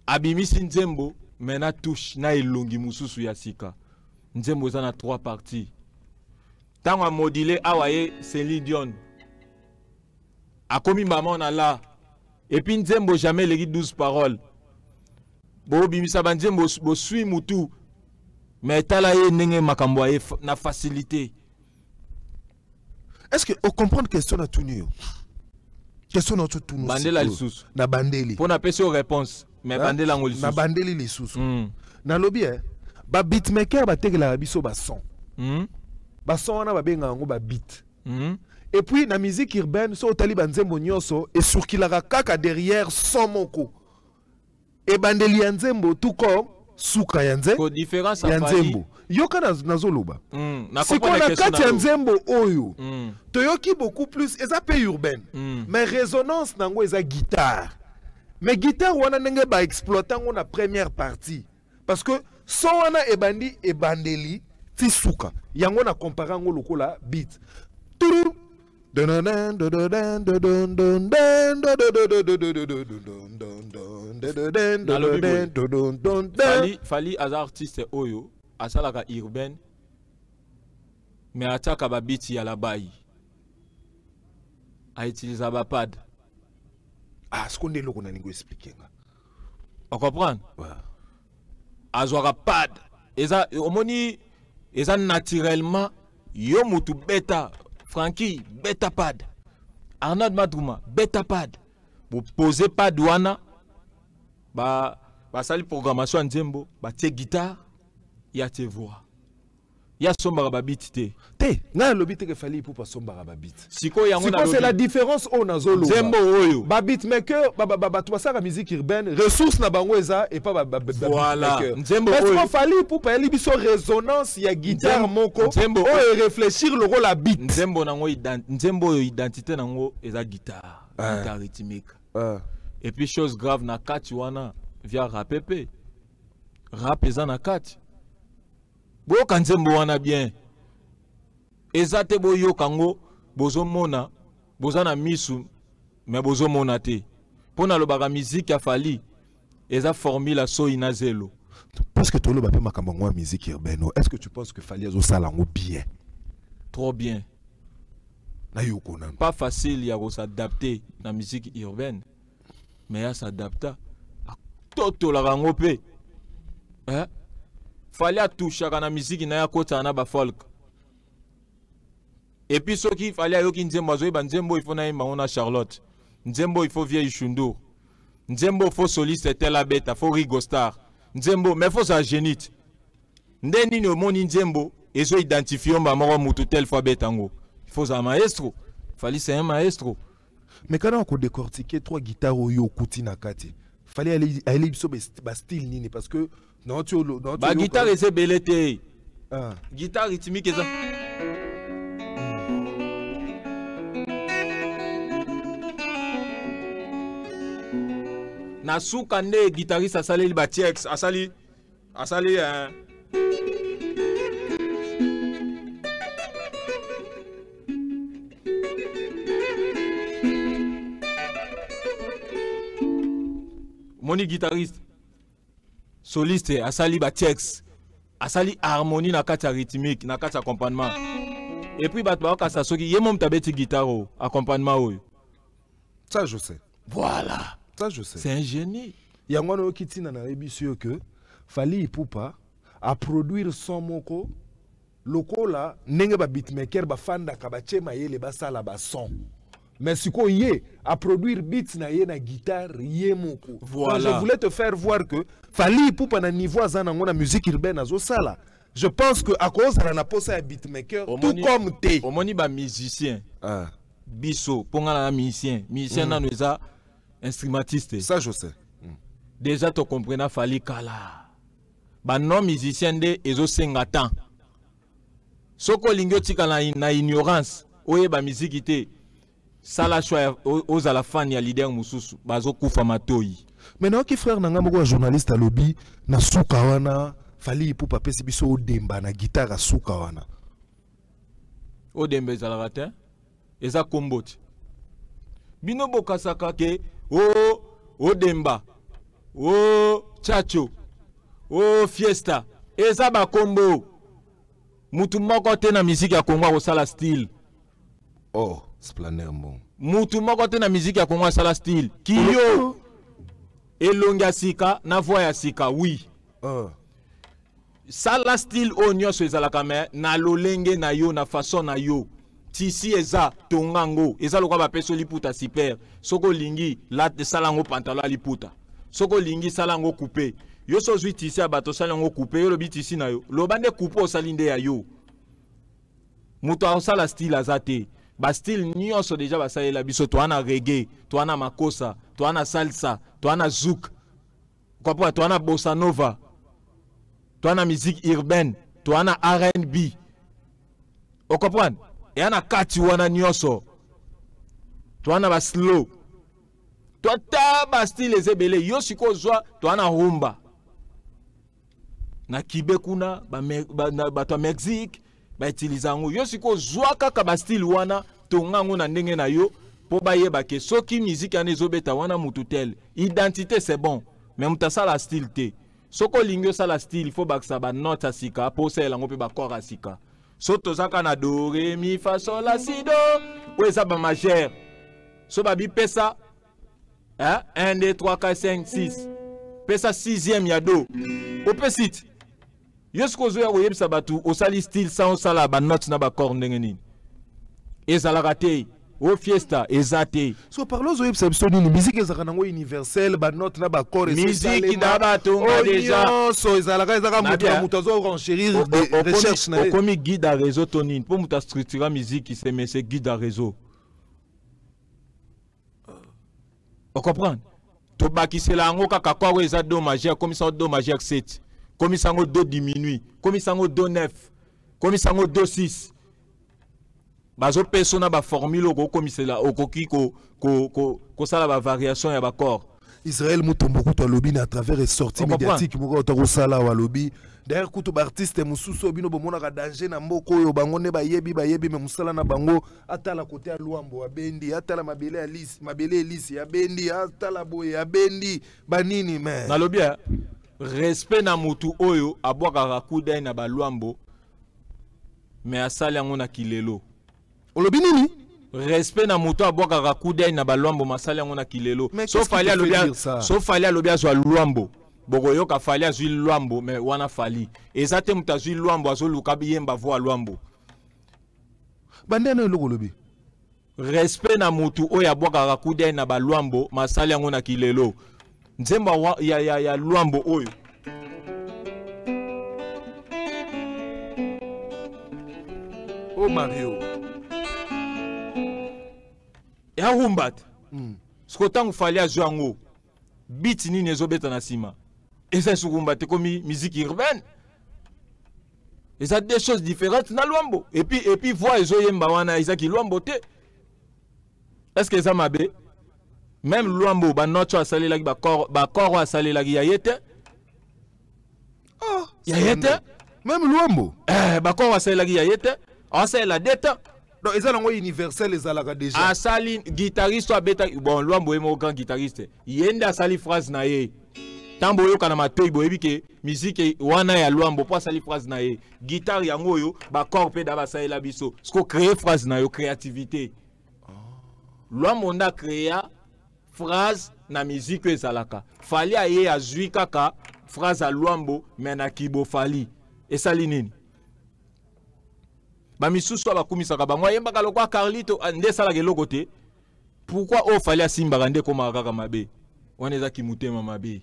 Abimisi nzembo mena touche na elongi mususu ya sika nzembo za na 3 parties tango modulé awaye Céline Dion akomi maman na la et puis nzembo jamais les 12 paroles bo bimisa ba nzembo bo sui mutu mais tala ye ndenge makambo ye na facilité. Est-ce que on comprend question na tunio question na tunio bandela lisusu na bandeli pour na pesa réponse Mais bandeli yango lisusu. Na bandeli lisusu. Na lobby ba beatmaker ba tekela biso ba son. Ba son wana ba benga yango ba beat. Et puis na musique urbaine so tali banzembo nyonso et surkilaka kaka derrière son moko. Et bandeli ya nzembo tout comme suka ya nzembo. Ko différence ya nzembo. Yoka nazoloba. C'est quoi la kati ya nzembo oyo. Toyoki beaucoup plus eza pe urbaine. Mais résonance nango eza guitare. Mais guitare wana ndenge ba exploitant on la première partie parce que son wana ebandi e bandeli ti suka. Yango na comparer ngo lokola beat. Fali as artiste oyo asalaka urbaine mais ataka ba beat ya la bayi a utiliser ba pad. Ah, ce qu'on est là qu'on a expliqué. On comprend? Azwaka pad. Eza omoni eza naturellement yo mutu beta Frankie beta pad. Arnold Madouma beta pad. Vous posez pad wana ba sali programmation nzembo ba tie guitare ya te voix. Ya somba ba beat te. Na le beat que fallait pour pas somba ba beat. Siko yango na c'est la différence on a zolo. Nzembo oyo. Ba beatmaker ba to ça la musique urbaine, ressources na bango eza et pas ba voilà. Nzembo oyo. Parce qu'il fallait pour pas libiso résonance ya guitare moko. Nzembo oyo réfléchir le rôle la beat. Nzembo nango nzembo identité nango eza guitare, guitare rythmique. Et puis chose grave na kati wana via rapepe. Rap eza na kati. Boka nzembo wana bien. Ezate boyo kango bozo mona bozana misu mais bozo mona te. Pona lo baga musique ya Fali eza formule so inazelo. Parce que tolo ba pe makambo ngwa musique urbaine. Est-ce que tu penses que Fali azo sala ngo bien? Trop bien. Na yoko na. Pas facile ya s'adapter na musique urbaine. Mais ya s'adapta a toto la rango pe. Hein? Fallait à toucher à la musique na ya kota na ba folk. Et puis ce qui fallait yo ki nzembo zo nzembo il faut na imba on Charlotte. Nzembo il faut vieille Chundour. Nzembo faut soliste Tela Beta, faut Rigo Star. Nzembo mais faut ça génite. Ndeni no moni nzembo ezo identifier mba moko mutu tel fois betango. Il faut un maestro. Fallait c'est un maestro. Mais quand on décortiquer trois guitares yo kuti na kati. Fallait aller biso ba style nini parce que non tu ba guitare c'est belete. Guitare rythmique ça. Na suka nde guitariste asali ba TX asali moni guitariste soliste asali ba TX asali harmonie na kati rythmique na kati accompagnement et puis ba ba kasa soki yemo mtabeti guitare accompagnement oyo ça je sais voilà. Ça je sais. C'est un génie. Il y a un qui tient dans la que Fali Ipupa à produire son moko loko là n'engue ba beatmaker ba fanda kabache maele ba sala ba son. Mais si ko yé à produire beats na yé na guitare yé moko. Voilà. Donc, je voulais te faire voir que Fali Ipupa na niveau za na musique urbaine azo sala. Je pense que à cause de la posa beatmaker tout comme té. Au moni ba musicien. Biso ponga na musicien na noza instrumentiste. Ça je sais. Déjà tu comprends Fali kala. Ba non musicien de ezo senga temps. Soko lingyo tika na ignorance oye ba musique ite. Sala choix aux à la fan ya leader mususu bazo kufa matoi. Maintenant qui frère nanga moko journaliste à lobby na suka wana Fali Ipupa pesi biso odemba na guitare suka wana. Odembe za la te eza komboti. Bino bokasaka ke Odemba, Chacho, Fiesta, eza ba combo. Mutu moko te na musique ya Congo ko sala style. Oh, splaner bon. Mutu moko te na musique ya Congo sala style. Kiyo elonga sika na voix ya sika oui. Sala style onyo so ezala kame na lolenge na yo na façon na yo. Tisi eza tongango eza lokwa ba peso liputa super soko lingi la te salango pantalon liputa soko lingi sala ngo coupé yo so zwi tisi ya bato sala ngo coupé yo lobi tisi na yo lobande coupe o salinde ya yo muto osala style azate ba style nyonso deja basalela biso to ana reggae to ana makosa to ana salsa to ana zouk kwa to ana bossa nova to ana musique urbaine to ana R&B o comprendre e ana kati wana nyonso to ana ba slow to ta ba style ezebele yo siko zwa to ana rumba na kibe kuna ba to Mexique ba utilizango yo siko zwa kaka ba style wana to ngango na ndenge na yo po ba yeba ke soki musique anezobeta wana mututel identité c'est bon mais mutasa la style te soko lingyo sa la style faut baksa ba note asika po sela ngo pe ba corps asika so tozaka na do re mi fa sol la si do ou eza ba majeur so ba bi pesa 1 2 3 4 5 6 pesa 6e ya do o pesit yo siko zo ya oyebisa batu osali style sa osala ba note na ba corps ndenge nini ezalaka te o fiesta ezate so parlons de cette musique ezaka nango universelle ba note na ba corps musique na ba tonga déjà so ezalaka muto zo renchérir des recherches na comme guide à réseau tonine pour muta structurer musique c'est mais c'est guide à réseau on comprend to bakisela ngo kaka kwa eza do majeur comme ça do majeur 7 comme ça ngo do diminue comme ça ngo do 9 comme ça ngo do 6 bazo persona ba formule ko komisela okoki ko sala ba variation ya ba corps Israël mutomboku to lobby à travers les sorties médiatiques moko to sala wa lobby d'ailleurs kuto ba artiste mususu bino bomona ka danger na mboko yo bango ne ba yebi me musala na bango atala côté ya Luambo abendi atala mabele elisi ya bendi atala boye abendi banini mais na lobby respect na mutu oyo abwaka rakuda na ba Luambo mais asala yango na kilelo olobi nini respect na moto aboka rakuda na balwambo masala yango na kilelo so fali alobia zo Luambo boko yoka fali azwi Luambo mais wana fali ezate mutazwi Luambo azoluka biyemba vo Luambo bandena eloko lobi respect na moto oyo aboka rakuda na balwambo masala yango na kilelo nzemba ya Luambo oyo oh Mario ya rumbat skotangu fali azwa ngo beat nini ezobeta na sima eza sukumba comme musique urbaine eza des choses différentes na Luambo et puis voix ezoyemba wana eza ki Luambo te est-ce que eza mabe même Luambo ba note asalela ki ba corps asalela ki yayete yayete même Luambo ba corps asalela ki yayete asalela deta donc ils ont universel les alaka déjà asali guitariste abeta bon Luambo est mon grand guitariste yenda asali phrase na ye tambo yo kana matoi boyebi ke musique wana ya Luambo po asali phrase na ye guitare yango yo ba corps pe da basalela biso sko créer phrase na yo créativité Luambo nda créer phrase na musique ezalaka fali aye azwi kaka phrase à Luambo mais na kibo fali esali nini ba misusu abakumisaka bango yembaka lokwa Carlito nde sala keloko te pourquoi o fali asimba kande koma kaka mabe wana eza kimutema mabe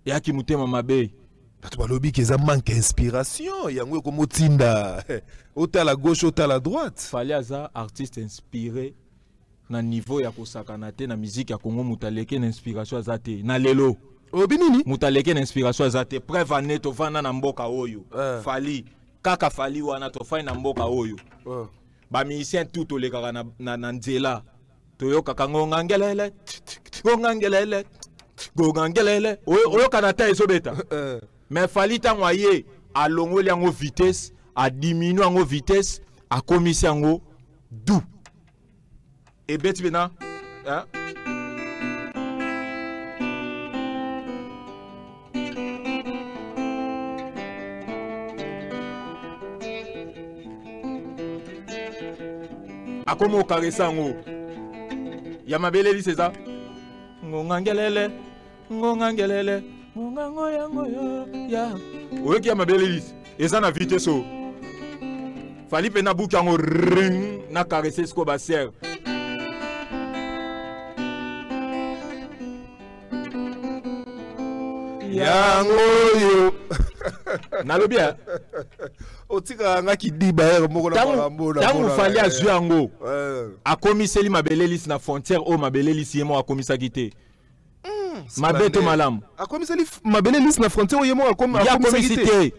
ya kimutema mabe bato balobi ke eza manque inspiration yango ko motinda ota la gauche ota la droite fali aza artiste inspiré na niveau ya kosakana te na musique ya Congo mutaleke na inspiration azate na lelo obinini mutaleke na inspiration azate preuve aneto vana na mboka oyo fali kaka fali wana to fai na mboka oyo ba musicien tout olekaka na nzela toyokaka ngongangelele oyo kana ta ezobeta mais fali tango aye alongoli yango vitesse a diminue yango vitesse a komisi yango du et beti bena akomo karesa ngo ya mabeleli seza ngongangelele ngongango yango ya oyoki ya mabeleli eza na vitesse o fali pe na buki yango ring na karese sko ba serre yango nalobia otika nga ki diba moko na makambo na tangu fali azwi yango akomiseli mabelelisi na frontière o mabelelisi yemo akomisaki te mabeto malamu akomiseli mabelelisi na frontière yemo akomisaki te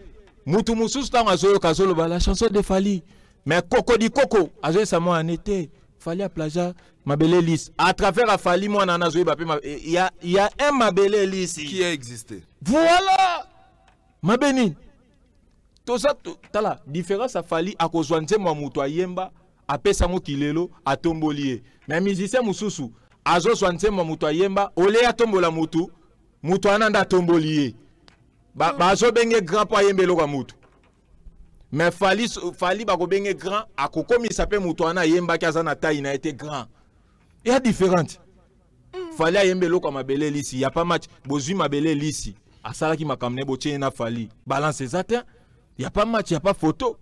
mutu mususu tango azoyoka azoloba la chanson de Fali mais koko di koko azoyesa mwa anete Fali a plagiat mabelelisi à travers a Fali mwana na azoyeba pe il y a un mabelelisi qui a existé. Voilà mabeni tout ça tala différence a Fali a kozwa nzembo mutu ayemba apesa ngo kilelo atombolié mais musicien mususu azozwa nzembo mutu ayemba ole atombola mutu ananda atombolié bazo benge grand po ayembelo kwa mutu mais Fali bako benge grand akokomisa pe mutu ana yemba ki aza na taille na été grand il y a différente Fali ayembelo kwa mabele lisi ya pas match bozui mabele lisi asala ki makamne botie na Fali balance ezata il y a pas match il y a pas photo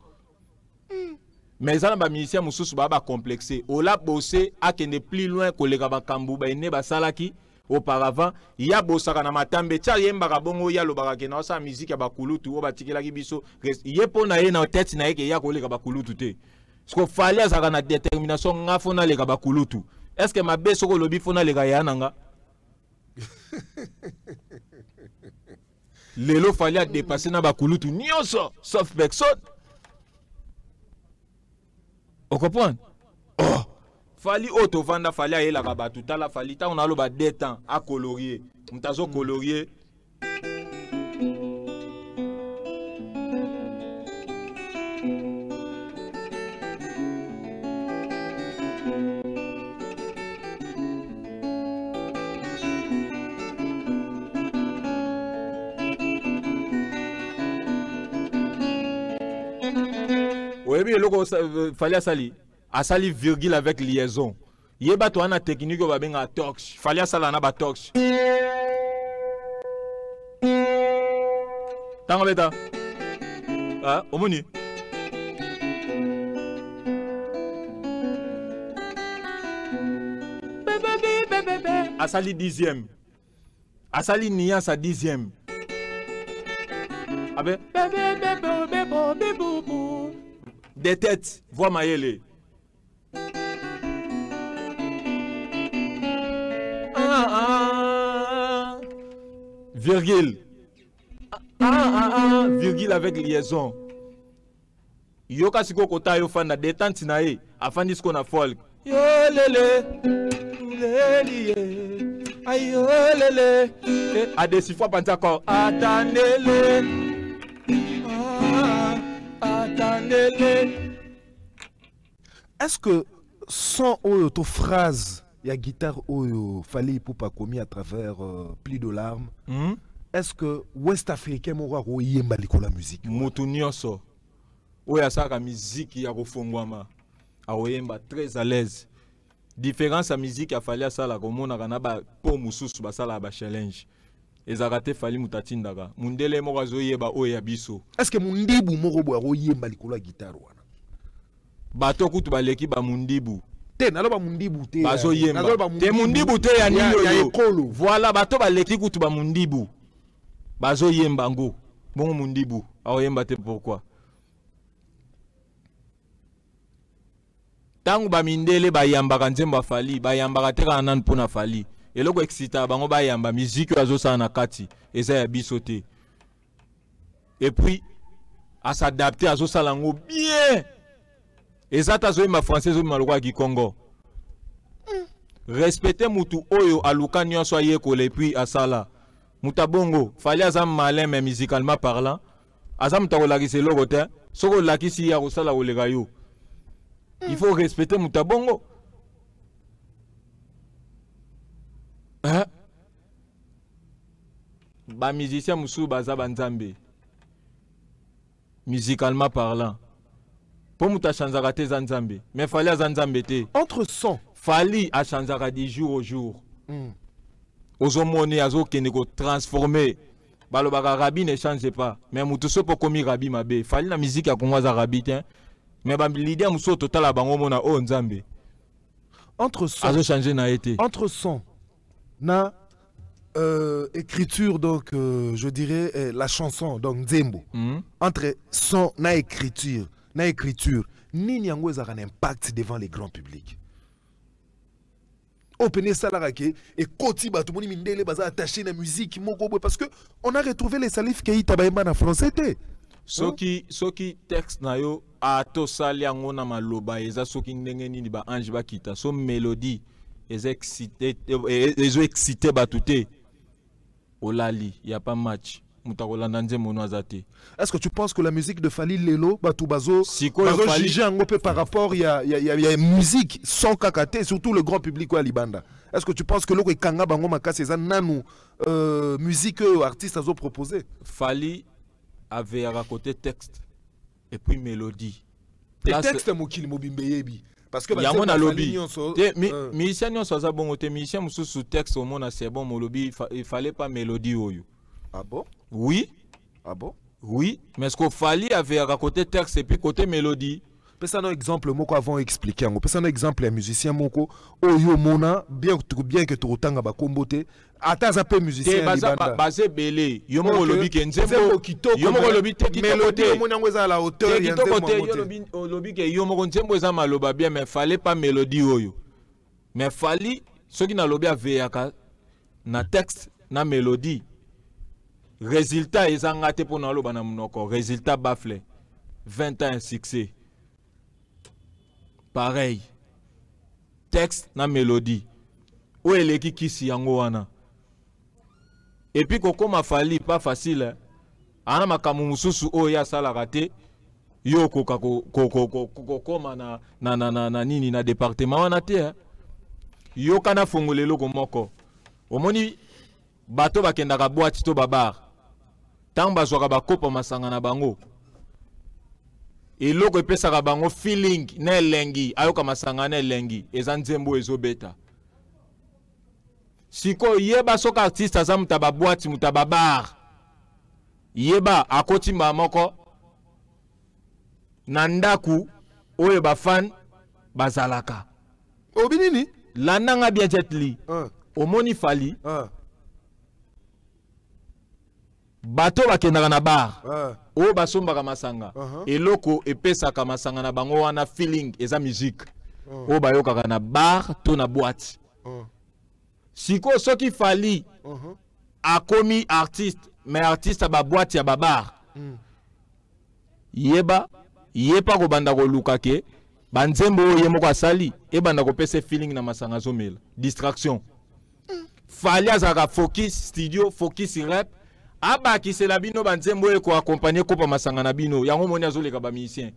mais ça ba musicien mususu ba complexé ola bossé akende plus loin koleka ba kambu ba ene ba salaki auparavant il y a bosaka na matambe tia yemba ka bongo ya lobaka ke na sa musique ya bakulutu o batikela ki biso yepo na ye na tête na ye ke ya koleka bakulutu te parce que Fali azaka na détermination ngafo na leka bakulutu est-ce que mabe soko lobi fona leka ya nanga lelo Fali a dépassé na bakulutu nyonso sauf personne on comprend oh Fali auto vanda Fali a la rabatu tala Fali ta on a loba détend à colorier mutazo colorier oui bien logo Fali a sali virgule avec liaison. Yeba to ana technique ba benga tox. Fali sala na ba tox. Tango beta. Ah, omoni. Asali 10e. Asali nia sa 10e. Abe des têtes, voix maïele. Virgule. Virgule avec liaison. Yoka siko kota yo fanda détente na ye, afandi siko na folk. Yo lele. Lele. Ay yo lele. A des 6 fois penser encore. Attendez-le. Est-ce que sans auto phrase il y a guitare oyo Fali Ipupa commis à travers pli de larmes est-ce que West Africain mora royemba likola musique mutu nyonso oya saka musique ya kofongwama aoyemba très à l'aise différence à musique ya Fali asala komona kana ba po mususu basala ba challenge ezakate Fali mutatindaka mundele moko azoyeba oya biso est-ce que mundibu moko boya royemba likola guitare wana bato kutu baleki ba mundibu te naloba mundibu te bazo yemba te mundibu te ya nini yo voilà bato baleki kutu ba mundibu bazo yemba ngo bongo mundibu aoyemba te pourquoi tangu ba mindele ba yambaka nzemba Fali ba yambaka te kana nan pona Fali eloko excita bango ba yamba musique azo sa na kati eza ya biso te et puis à s'adapter azo sala ngo bien ezata zo ma français zo maloko ki Congo respecter mutu oyo aluka nyonso ayekole et puis asala mutabongo Fali azam malin mais musicalement parlant azam takolakisa eloko te soko lakisi ya kosala koleka yo il faut respecter mutabongo ba musicien musu baza banzambe musicalement parlant pour muta chanzaka te zanzambe mais Fali azanzambe te entre son Fali a chanzaka du jour au jour ozomone azo kene ko transformer balobaka rabi ne change pas mais mutu so po komi rabi mabe Fali na musique ya Kongo za rabi te mais ba leader muso total bango mona o nzambe entre son azo changer na été entre son na écriture, donc, je dirais, la chanson, donc, Nzembo, entre son na écriture, nini yango ezaka un impact devant les grands publics. Opener salarake et koti ba tout moni mindele baza attaché na musique moko parce que on a retrouvé les Salif Keita baimba na français té. Soki texte na yo ato sali yango na maloba eza soki ndenge nini ba ange ba kita so mélodie eza excité ba touté olali y a pas match. Est-ce que tu penses que la musique de Fally Lelo, Batoubazo, juger un peu par rapport, il y a une musique sans kakate, surtout le grand public à Libanda. Est-ce que tu penses que l'eau est kanga bango makase c'est nanou musique artiste a proposé? Fally avait à côté texte et puis mélodie. Le texte mokili mobimbeyebi. Parce que il y a mon lobby. Musicien non ça bon côté musicien sous texte au monde c'est bon mon lobby il fallait pas mélodie oyo. Ah bon? Oui. Ah bon? Oui, mais ce qu'il fallait avait à côté texte et puis côté mélodie. Peut un exemple moko avant expliquer ngo. Peut un exemple un musicien moko oyo mona bien que tu otanga ba kombote ata za pe musicien libanda. Basé belé, yo mo lobby ke nzembo kitoko. Yo mo lobby te kitoko. Mélodie yo mona ngo za la hauteur ya nzembo. Yo lobby ke yo mo nzembo za maloba bien mais fallait pas mélodie oyo. Mais fallait ce qui na lobby avait na texte na mélodie. Résultat ils ont raté pour nous bana munoko résultat baflé 20 ans succès pareil texte na mélodie où est qui si yango wana et puis koko ma Fally pas facile ana makamu mususu o ya sala raté yo koka koma na nini na département wana te yo kana fongolelo ko moko omoni bato bakendaka boîte to babar tant bazwaka bakopa masanga na bango eloko epesaka bango feeling na elengi ayoka masanga na elengi eza nzembo ezobeta siko yeba soka artiste aza muta baboîte muta babar yeba akoti moko na ndaku oyo bafan bazalaka obinini landanga bia Jet Li omoni Fally bato bakendaka na bar o basombaka masanga eloko epesaka masanga na bango wana feeling eza musique o bayokaka na bar to na boîte siko soki Fally akomi artiste mais artiste ba boîte ya ba bar yeba ko banda ko luka ke banzembo ye moko asali e banda ko pese feeling na masanga zomela distraction Fally azaka focus studio focus rap aba ki c'est la bino banzembo e ko accompagner ko pa masanga na bino yango moni azoleka ba musicien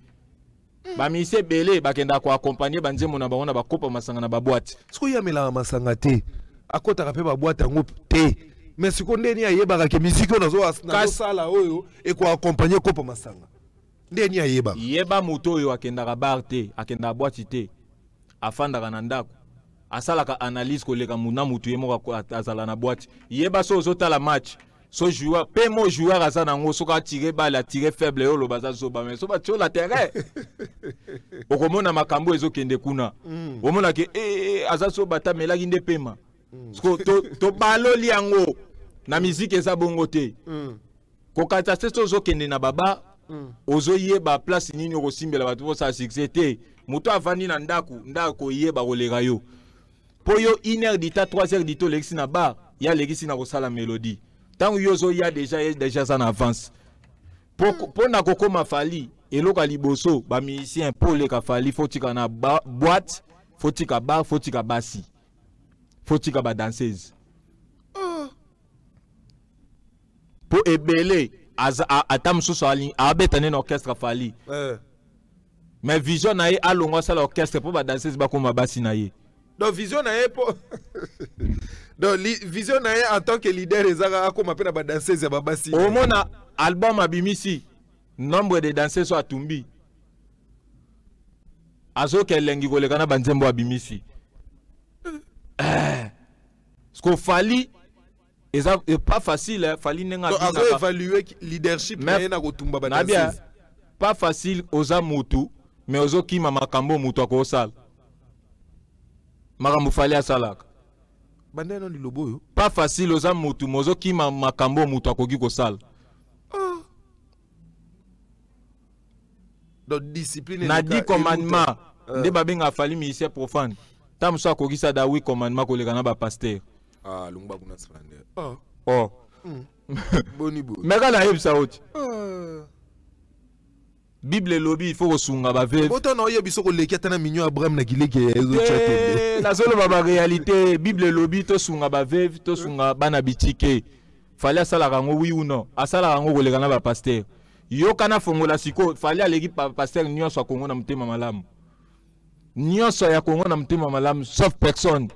belé bakenda ko accompagner banzembo na bango na ba kopa masanga na ba boîte siko ya mela masanga te akota ka pe ba boîte yango te mais siko ndeni ayeba ka musique na zo sala oyo e ko accompagner ko pa masanga ndeni ayeba moto oyo akenda ka bar te akenda boîte te afanda na ndako asalaka analyse ko leka muna mutu yemo azala na boîte yeba so ozotala match so joueur pe mo joueur aza nango soka tirer balle a tirer faible yo lo baza zoba mais so ba tio la terrain okomona makambo ezokende kuna omona ke aza so bata melaki nde pema to baloli yango na musique eza bongo te ko kata seso zokende na baba ozoyeba place nini okosimbela bato bo sa succès te moto avandi na ndako yeba koleka yo po yo 1 heure d'ita 3 heures d'ito lexi na bar ya lexi na kosala mélodie tant yozo ya déjà ça en avance pour na kokoma Fally eloka liboso ba musicien pour le ka Fally faut tika na boîte faut tika bar faut tika basi faut tika ba danseuse pour ebele atam so ali abetane na orchestre Fally mais vision na ye alongo ça l'orchestre pour ba danseuse ba koma basi na ye donc vision na ye pour donc vision na ye en tant que leader ezaka comme appelle ba danseuse ba basi au mona album abimisi nombre de danseuses so atumbi azo kelengi koleka na banzembo abimisi ce Fally est pas facile Fally nenga azo évaluer leadership na na kotumba ba danseuse pas facile oza mutu mais ozo kima makambo mutu akosala makambo Fally asalaka Bande non lilobo yo. Pas facile oza mutu mozo ki makambo mutu akoki kosala. Donc discipline Na 10 commandements nde babenga fali ministère profane. Tam so akoki sa da 8 commandements koleka na ba pasteur. Ah lungba kuna splendeur. Oh. Boni bo. Mega la yebisa oti. Bible lobby il faut kosunga ba veuve. Autant na yebiso ko leki atana minyo Abraham na kileke ezo chate. La solo ba réalité Bible lobby to sunga ba veuve to sunga bana bitike. Fallait asala rango oui ou non. Asala rango koleka na ba pasteur. Yo kana fongola siko fallait aleki pasteur nyonso akongo na mutema malamu. Nyonso ya kongo na mutema malamu sauf personne.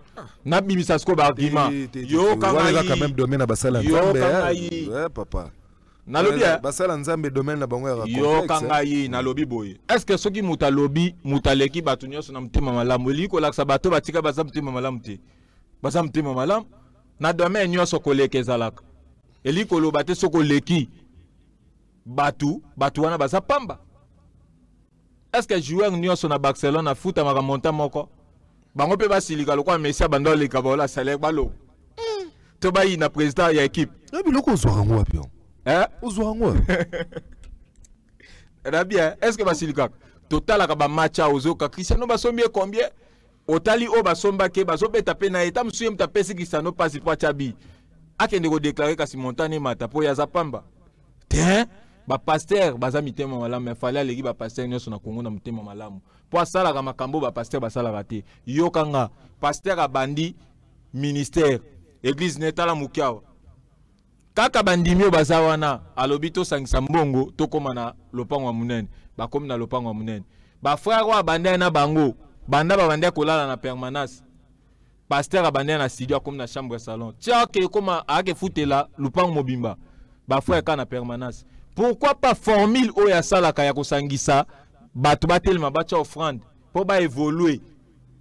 Na bimisa siko ba argument. Yo kanga quand même domaine na basala nzambe. Ouais papa. Na lobby basala nzambe domaine na bango ya complexe. Yo kanga yi na lobby boy. Est-ce que soki muta lobby mutaleki batu nyonso na mutema malamu eliko laksa bato batika baza mutema malamu te. Baza mutema malamu na domaine nyonso koleka ezalaka. Eliko loba te soko leki batu wana baza pamba. Est-ce que joueur nyonso na Barcelone na foot amaka monta moko bango pe basilika lokwa Messi bando leka bola salaire balo to bayi na président ya équipe na biloko ozwaka wapi ozwaka bien est-ce que basilika total ka ba match ozoka Cristiano basombi combien otali o basomba ke bazobeta pe na eta msuye mtapesi Cristiano passe pour chabi akende ko déclarer kasi montane mata po ya zapamba te ba pasteur baza mitema malamu mais fallait aleki ba pasteur nyonso na Congo na mitema malamu po asala ka makambo ba pasteur basala raté yo kanga pasteur abandi ministère église netala mukiawa kaka bandimio baza wana alobi to sangisa mbongo to koma na lopango munene ba komi na lopango munene ba frère wa banda na bango banda ba banda kolala na permanence pasteur abanda na studio comme na chambre salon tia ke koma ake futela lopango mobimba ba frère ka na permanence. Pourquoi pas formule oya salaka ya kosangisa bato batelema bacha offrande pour ba évoluer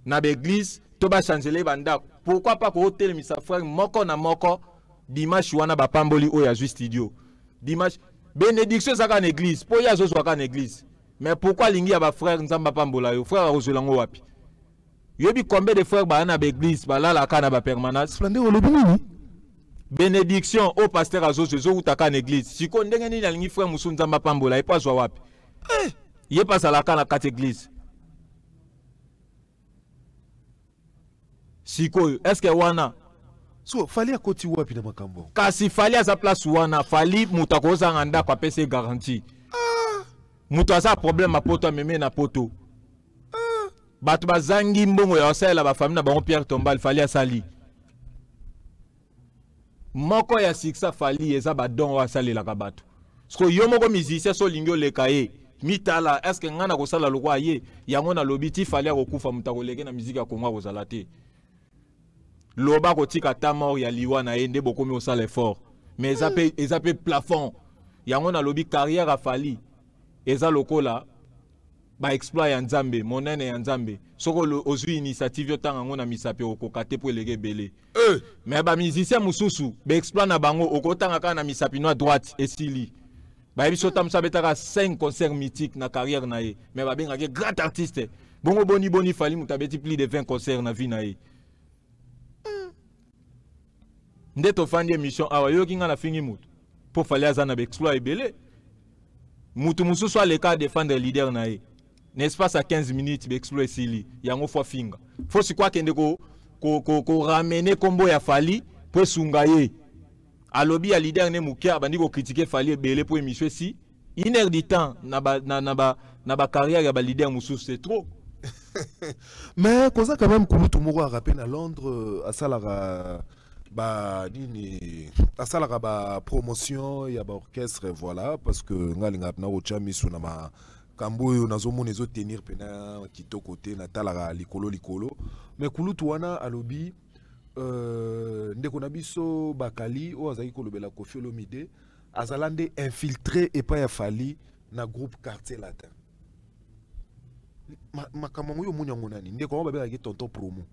na l'église to ba changer banda. Pourquoi pas ko telemisa frère moko na moko dimanche wana ba pamboli oya ju studio dimanche bénédiction saka na église po ya zo zwaka na église mais pourquoi lingi ya ba frère nzamba pambola yo frère akozelango wapi yobi combien de frères ba na église ba la ka na ba permanence flande olobi nini bénédiction au pasteur azozo zo utaka na église siko ndenge nini alingi frère musu nzamba pambola epa zwa wapi ye pasa la kana kat église siko est-ce que wana so fali akoti wapi na makambo kasi fali aza place wana fali muta kozanga ndako apese garantie muta aza problème apoto meme na poto bato bazangi mbongo ya osala ba famille na bango Pierre Tombal fali asali moko ya siksa fali eza ba don wa salela ka bato sko yo moko musicien so lingio leka ye mitala est-ce que ngana ko sala lokwa ye yango na lobiti fali akokufa mutako leke na musique ya Kongo ko zalate loba ko tika ta mort ya liwa na ende bokomi osala effort mais eza pe plafond yango na lobi carrière a fali eza lokola ba exploit ya nzambe monene ya nzambe soko ozwi initiative yo tanga ngona misape okokate po elege belé mais ba musicien mususu ba exploit na bango okotanga kana na misapi no à droite esili ba biso tamsa betaka 5 concerts mythiques na carrière na ye mais ba benga ke grand artiste bongo boni fali mutabeti plus de 20 concerts na vie na ye ndeto fandi émission awa yo kinga na fingi mutu po fali azana ba exploit ebele mutu mususu aleka défendre leader na ye n'est-ce pas à 15 minutes d'exploit sili yango fois finga faut si quoi kende ko ramener combo ya fali pour sungaye alobi ya leader ne mukia bandi ko critiquer fali belé pour émission si une heure du temps na ba carrière ya ba leader musu c'est trop mais koza quand même kulutu moko a rappelé à Londres à salara ba nini à salara ba promotion ya ba orchestre voilà parce que ngalinga na ocha misu na ma kamboyo nazomona ezo tenir pena kitoko te na talaka likolo mais kulutu wana alobi ndeko na biso bakali o azaki kolobela Koffi Olomide azalande infiltré epa ya fali na groupe Quartier Latin makambo yo munyango nani ndeko ba bela ki tonton promo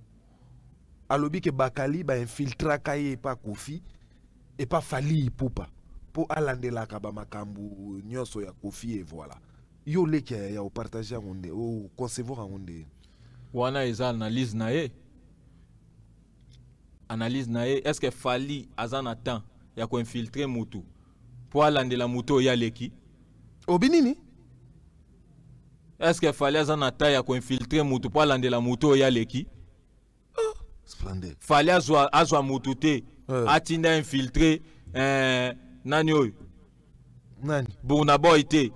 alobi ke bakali ba infiltra kaye epa Koffi epa fali ipupa po alandela ka ba makambo nyonso ya Koffi et voilà yo leke ya partager ngonde o concevoir ngonde wana eza analyse na ye analyse nae est-ce que Fally azana temps ya ko infiltrer mutu pour alandela mutu ya leki Obinini est-ce que Fally azana temps ya ko infiltrer mutu pour alandela mutu ya leki splendide Fally azwa mutu te atinda infiltrer nani oyo nani Burna Boy te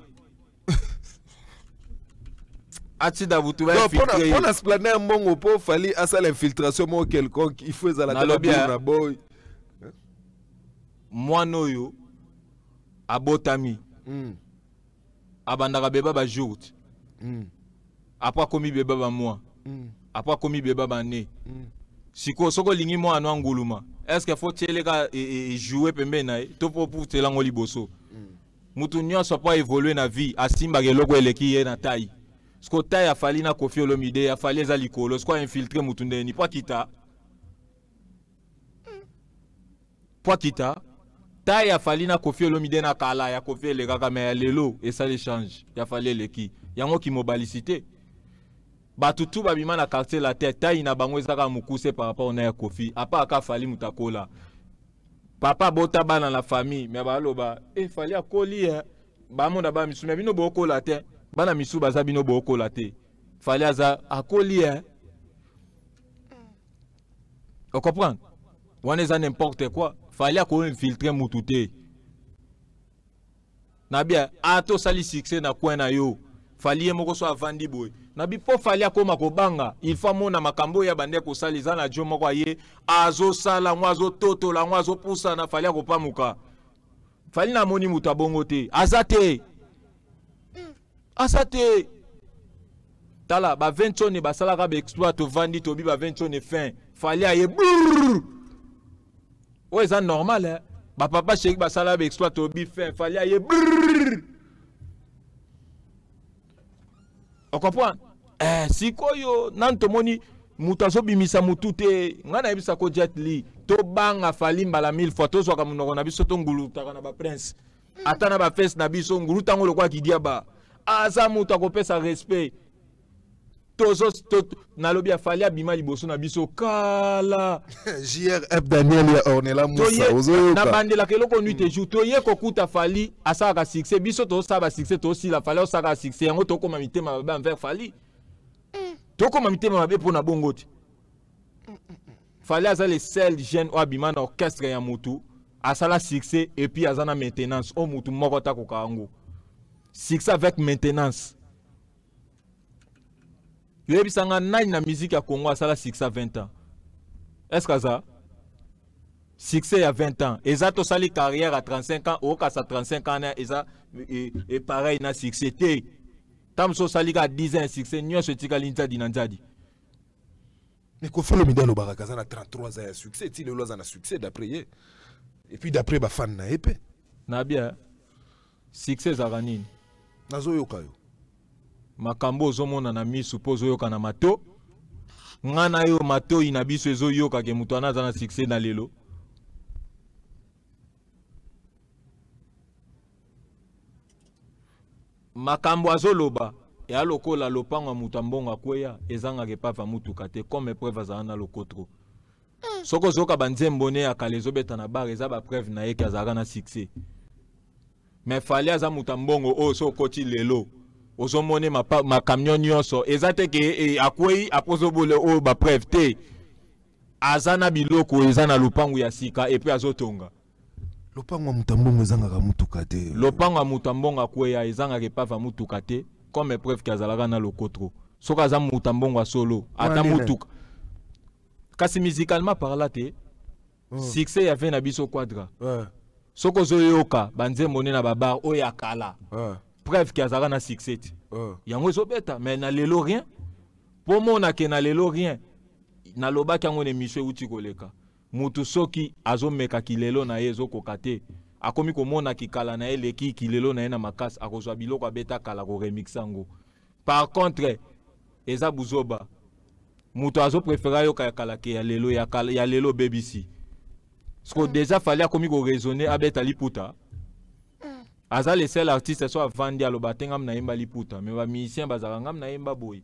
atinda mutu va infiltrer pour la splendide mbongo po Fally asa l'infiltration mo quelconque il faut za la Burna Boy mwana oyo abotami abandaka beba ba jour après komi beba ba mois après komi beba ba ne siko soko lingi mwana anguluma est-ce que faut teleka et jouer pembe na to pour telango liboso mutu nyonso pa évoluer na vie asimba keloko eleki ye na taille siko taille a Fally na Koffi Olomide a Fally za likolo siko infiltrer mutu ndeni po kita taille a Fally na Koffi Olomide na kala ya Koffi le kaka mais lelo et ça l'échange ya Fally leki yango ki mobilicité batutu babima na quartier la tête taille na bango ezaka mukuse par rapport na ya Koffi apa ka Fally mutakola papa bota bana la famille mais baloba Fally akoli ba monda ba misu mais bino bokola te bana misu baza bino bokola te Fally aza akoli on comprend on est n'importe quoi Fally ko infiltrer mutute na bien ato sali succès na coin na yo Fally moko so avandi boy na bi po Fally akoma ko banga il faut mona makambo ya bande ko saliza na jo moko ye azo sala mwazo toto la mwazo pusa na Fally ko pamuka Fally na moni mutu abongo te azate tala ba 20 tonnes ba sala ka be exploit to vandi to bi ba 20 tonnes fin Fally aye ouais c'est normal hein ba papa chéri ba sala be exploit to bi fin Fally aye on comprend sikoyo nanto moni mutazo bimisa mutute ngana ebisa ko Jet Li to banga Fally mbala 1000 photos waka munoko na biso to ngulu taka na ba prince atana ba face na biso ngulu tango lokwa kidia ba aza mutu akopesa respect tozo na lobi ya Fally abima liboso na biso kala JRF Daniel ya Ornella Moussa ozo na bandela keloko nuit et jour toye kokuta Fally asaka succès biso to saba succès to si la Fally osaka succès yango to koma mitema ba envers Fally to koma mitema mabe pona bongoti Fally aza le seul jeune o abima na orchestre ya mutu asala succès et puis azana maintenance o mutu moko ta kokango succès avec maintenance yo ebisanga nani na musique ya Congo asala succès 20 ans est-ce que ça succès ya 20 ans eza to sali carrière à 35 ans au kasa 35 ans eza et pareil na succès te tamso sali ka 10 ans succès nyonso tika linza dinanzadi mais Koffi Olomide lo barakaza na 33 ans ya succès ti le loza na succès d'après ye et puis d'après ba fan na épée na bien succès za kanini nazo yoka yo makambo ozomona na misu po ozoyoka na mato ngana yo mato ina biso ezoyoka ke mutu anaza na succès na lelo makambo azoloba ya lokola lopango ya mutu ambongo akweya ezanga ke pava mutuka te comme preuve azala na lokotro soko zoka banzembo ne ya kala ezobeta na bar eza ba preuve na ye ke azalaka na succès mais Fally aza mutu ambongo oyo so okoti lelo ozomone ma camion nyonso ezate ke akwei apozobole o ba preuve te azana biloko ezana lupangu ya sika et puis azotonga lopango mutambongo ezanga mutuka te lopango mutambongo akweya ezanga ke pava mutuka te comme preuve ke azalaka na lokotro soka aza mutambongo solo ata mutuka kasi musicalement parla te succès ya ve na biso quadra soko zoyoka banzembo ne na babar o ya kala preuve ki azalaka na succès yango ezobeta mais na lelo rien po mona ke na lelo rien na lobaki yango na émission euti koleka mutu soki azomeka kilelo na ye ezokoka te akomi komona kikala na ye leki kilelo na ye na makasi akozwa biloko abeta kala koremixa yango par contre eza buzoba mutu azoprefera yoka ya kala ke ya lelo BBC sko déjà Fally akomi koraisonner abeta liputa aza le seul artiste so avandi aloba te ngam na yemba liputa mais ba musicien bazaka ngam na yemba boy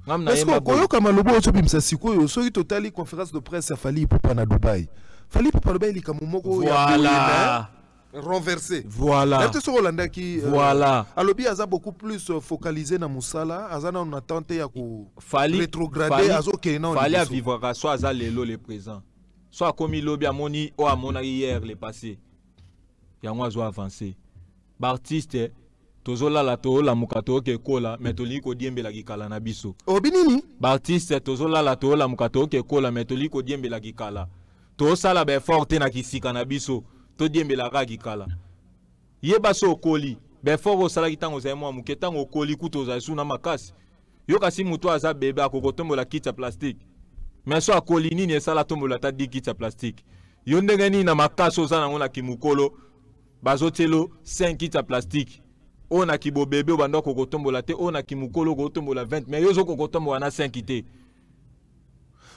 Est-ce que koyoka malobo otobimisa sikoyo soki totali conférence de presse ya Fally Ipupa na Dubaï. Fally Ipupa loba elika momoko ya renversé. Voilà. Voilà. Alobi aza beaucoup plus focalisé na musala, azana on attente ya ko rétrograder azoke na. Fally vivre soit aza lelo le présent. Soit comme il lobi amoni o amona hier le passé. Yango azo avancer. Ba artiste tozola la to la mukato ke kola metoli ko diembela kikala na biso. Obinini? Ba artiste tozola la to la mukato ke kola metoli ko diembela kikala. To sala be forte na kisika na biso. To diembela ka kikala. Yeba so okoli be fort sala kitango za mwa muketango okoli kuto za suna makasi. Yo kasi muto aza bebe akokotombola kiti ya plastique. Mais so akoli nini esala tombola ta di kiti ya plastique. Yo ndenge nini na makasi ozana ngona kimukolo bazotelo 5 kiti ya plastique. On a ki bo bébé ou bando kokotombola te, on a ki mukolo kokotombola 20, mais yo zo kokotombola na 5 te.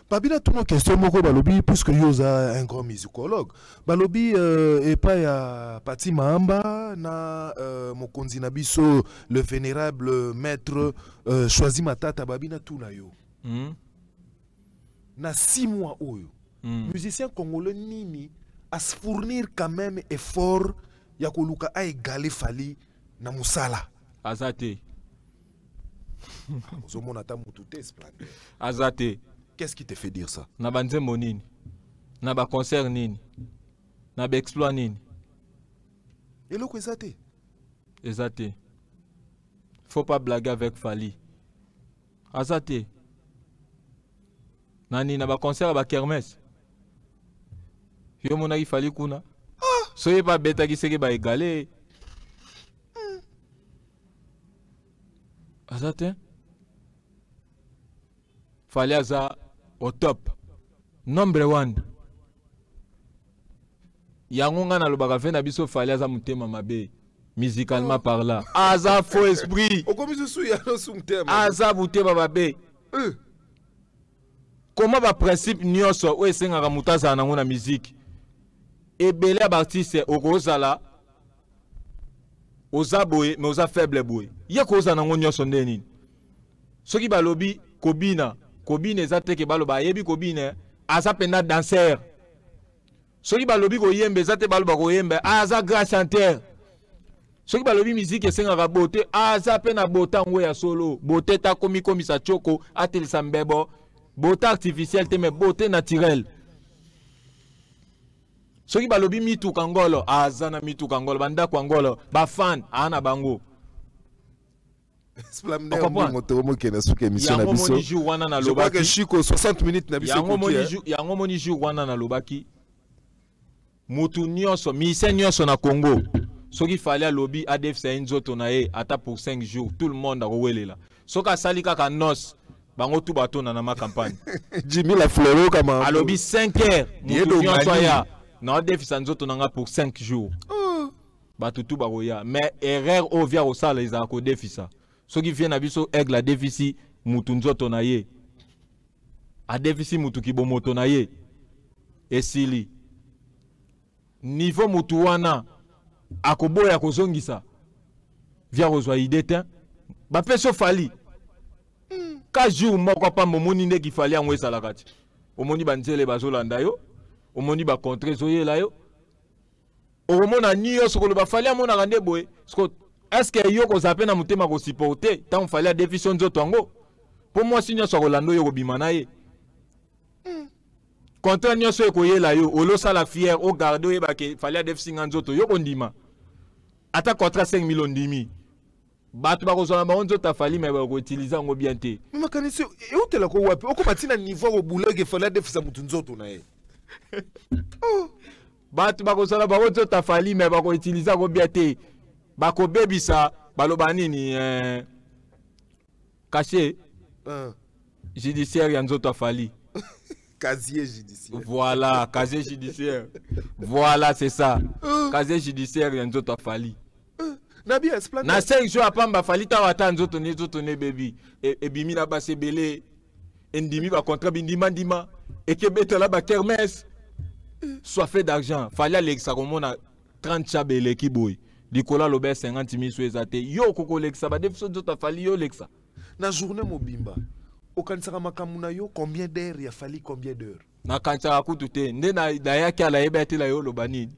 Babina tout mon question moko balobi puisque yoza un grand musicologue. Balobi et pas ya Pati Mahamba na mokonzi na biso le vénérable maître Choisi Matata babina tout na yo. Na 6 mois oyo. Musicien congolais nini à se fournir quand même effort ya koluka a égaler Fally na musala azate azate. Qu'est-ce qui te fait dire ça? Na banzembo nini na ba concert nini na ba exploit nini eloko ezate ezate. Faut pas blaguer avec Fally azate. Nani na ba concert ba kermesse yo mona ki Fally kuna soye pas beta ki seke ba égaler. Azate Fally aza au top number 1 yango nga na lobaka fe na biso Fally aza mutema mabe musicalement parlant aza faux esprit aza mutema mabe. Comment ba principe nyonso o esengaka mutu azala nango na musique ebele ya baartiste okozala oza boye mais oza faible boye ye koza nango nyonso nde nini soki balobi kobina eza te ke baloba ayebi kobina aza penda danseur soki balobi koyemba eza te baloba koyemba aza grand chanteur soki balobi musique esengaka bote aza pe na bota ngo ya solo bote ta komisa choko atelisa mbebo bote artificielle te mais bote naturelle. Soki balobi mituka ngolo aza na mituka ngolo bandako ngolo ba fan ana bango. Je crois que Chico 60 minutes na biso yango moni jour wana na lobaki mutu nyonso mise nyonso na Congo soki Fally alobi ADF sa nzoto na ye ata pour 5 jours tout le monde akowelela soka sali kaka nos bango tu bato na ma campagne Jimmy la fleur kama alobi 5 heures mutu nyonso ya na ADF sa nzoto nanga pour 5 jours bato tu bakoya mais erreur ovia osala ezala ko defisa soki vient na biso aigle a defisi mutu nzoto na ye a defisi mutu kibomoto na ye esili niveau mutu wana akoboya kozongisa via kozwa ide te bapeso Fally ka jour moko pamba moni nde ki Fally yango esalaka ti omoni banzele bazolanda yo omoni ba contre zoyela yo omona nyonso koloba Fally amonaka nde boye est-ce que yo ko zape na mutema ko supporter tant Fally a définition nzoto ngo pour moi si nyonso kolando yo ko bimana ye contre nyonso e ko yela yo olo sala fier o garder e ba ke Fally a définition nzoto yo ko ndima ata contrat 5 millions ndimi batu ba ko zona ba nzoto Fally mais ba ko utiliser ngo bien te makanisi e utela ko wapi o ko batina niveau ko buloge Fally a définition mutu nzoto na ye batu ba ko zona ba nzoto Fally mais ba ko utiliser ngo bien te bako bebisa baloba nini caché judiciaire ya nzoto Fally casier judiciaire. Voilà, casier judiciaire. Voilà, c'est ça. Casier judiciaire ya nzoto Fally. Nabi explain. Na 5 jours apamba Fally ta wata nzoto ne baby et bimi na ba sebele endimi ba contrat bindima ndima et que betela ba kermesse soit fait d'argent. Fally Alexa komona 30 chabele ki boy. Likola lobe 50 000 sous ezate. Yo koko Alexa ba defiso nzoto Fally yo Alexa. Na journée mobimba. okanisaka makambo na yo combien d'heures, il a fallu combien d'heures? Na kancha kutu te nde na yaki ala yeba te la yo loba nini.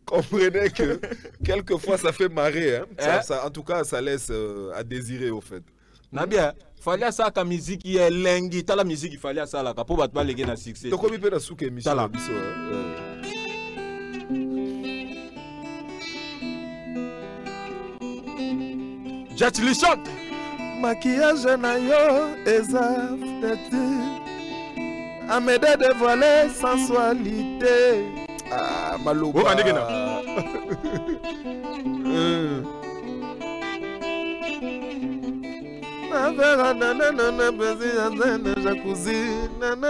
Comprenez que quelquefois ça fait marrer, hein? En tout cas, ça laisse à désirer au fait. Nabia, fallait ça ka musique y lengi, ta la musique il fallait ça la pour battre les na succès. Donc comme il peut la souke émission Tala. biso. Jet chante. Maquillage na yo eza fête. Amede dévoiler sensualité. Ah, maloba. Oh, andeke na.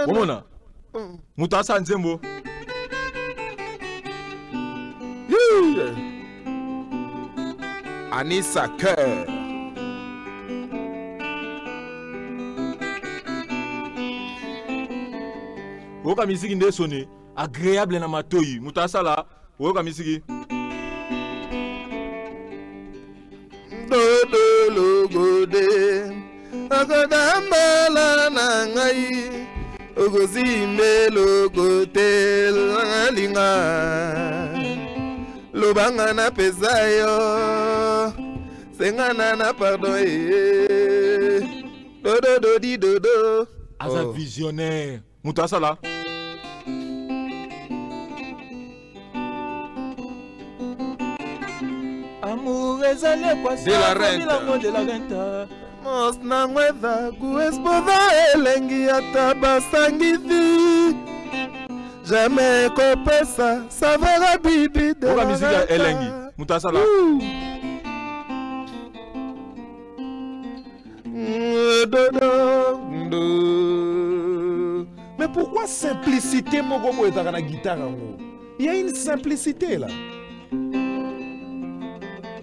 Omona. Mutasa nzembo. Anissa Cœur. Oka musique nde sonné agréable na matoyi. Mutasa la oka musique. Dodo logode akodambala na ngai okozimbe logote linga lobanga na pesa yo sengana na pardon dodo dodi dodo Asa visionnaire. Mutasa la. Amour de la renta. Mos na ngweza kuespoza elengi ata basangisi jamais kopesa savera bibi de la musique elengi. Mutasa la. Mais pourquoi simplicité mon gogo est dans la guitare en haut? Il y a une simplicité là.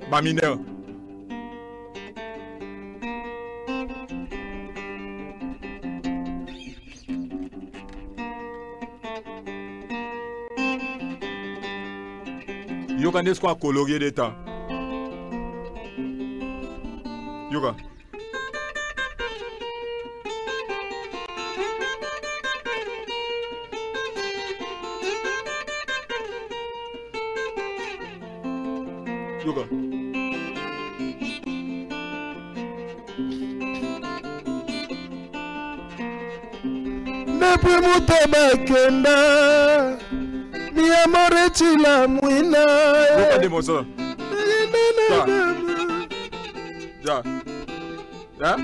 Ma mineur. Yoka n'est-ce quoi colorier d'état? Yoka. Yoka. Depuis mutema kenda mi amore chila mwina. Yoka demo ça. Ja. Ja.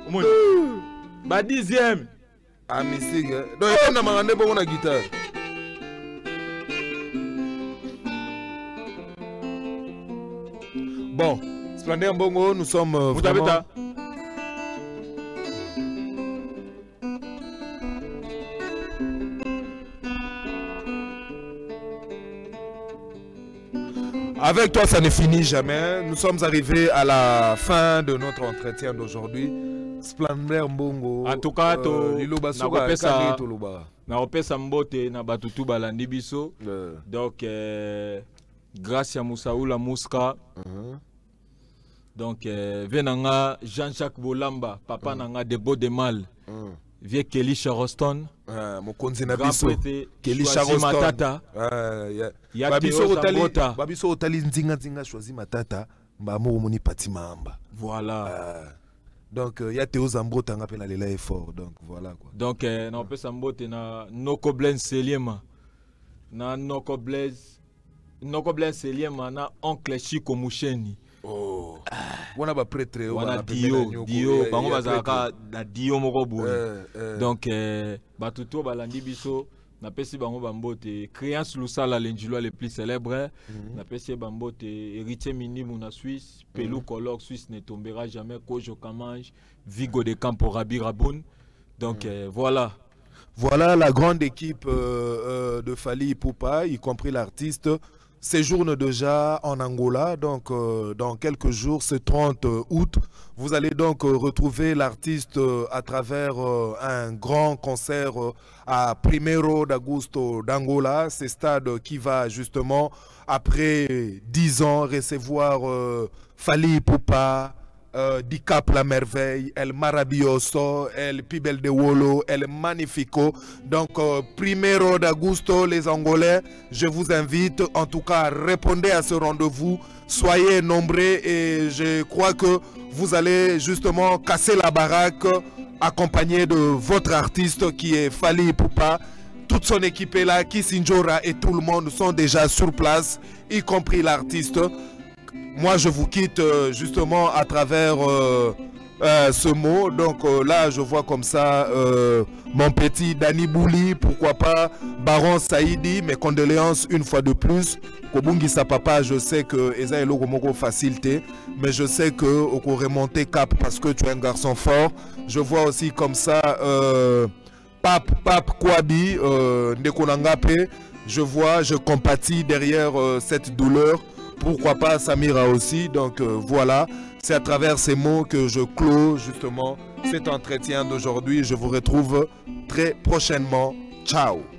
Omoni. Ba 10e. Ah musique. Donc il y a un bon na guitare. Bon, Splendeur Mbongo, nous sommes vraiment... Avec toi, ça ne finit jamais. Nous sommes arrivés à la fin de notre entretien d'aujourd'hui. Splendeur Mbongo. En tout cas, na opesa mbote na batutu balandi biso. Donc grâce à Moussaoula Mouska. Donc venanga Jean-Jacques Bolamba, papa nanga de beau de mal. Vieux Kelly Charleston. Mokonzi na biso. Kelly Charleston. Matata. Ya Babiso otali nzinga choisi matata. Mbamo moni pati mamba. Voilà. Donc il y a Théo Zambo tanga pe na lela effort. Donc voilà quoi. Donc na opesa mbote na Noko Blaise Seliema. Na Noko Blaise Seliema na oncle Chico Moucheni. Oh. Wana ba prêtre wana Dio bango bazaka na Dio moko boye. Donc batuto balandi biso na pesi bango bambote Créance Lusala l'enjilo le plus célèbre na pesi bambote héritier minimum na Suisse Pelou Color Suisse ne tombera jamais Kojo Kamange Vigo de Campo Rabi Raboun. Donc voilà. Voilà la grande équipe de Fally Ipupa, y compris l'artiste séjourne déjà en Angola. Donc, dans quelques jours, ce 30 août, vous allez donc retrouver l'artiste à travers un grand concert à 1er d'Agosto d'Angola. C'est stade qui va justement, après 10 ans, recevoir Fally Ipupa, Di Cap la merveille, El Maravilloso, El Pibel de Wolo, El Magnifico. Donc, 1er d'Agosto, les Angolais, je vous invite, en tout cas, répondez à ce rendez-vous. Soyez nombreux et je crois que vous allez justement casser la baraque accompagné de votre artiste qui est Fally Ipupa. Toute son équipe est là, Kissinjora et tout le monde sont déjà sur place, y compris l'artiste. Moi, je vous quitte justement à travers ce mot. Donc là, je vois comme ça mon petit Dani Bouli, pourquoi pas Baron Saïdi. Mes condoléances une fois de plus. Kobungi sa papa, je sais que Eza Elo Komoko facilité, mais je sais que Oko remonter cap parce que tu es un garçon fort. Je vois aussi comme ça Pape Kouabi, Ndekonangape. Je vois, je compatis derrière cette douleur. Pourquoi pas Samira aussi. Donc voilà, c'est à travers ces mots que je clôt justement cet entretien d'aujourd'hui. Je vous retrouve très prochainement. Ciao.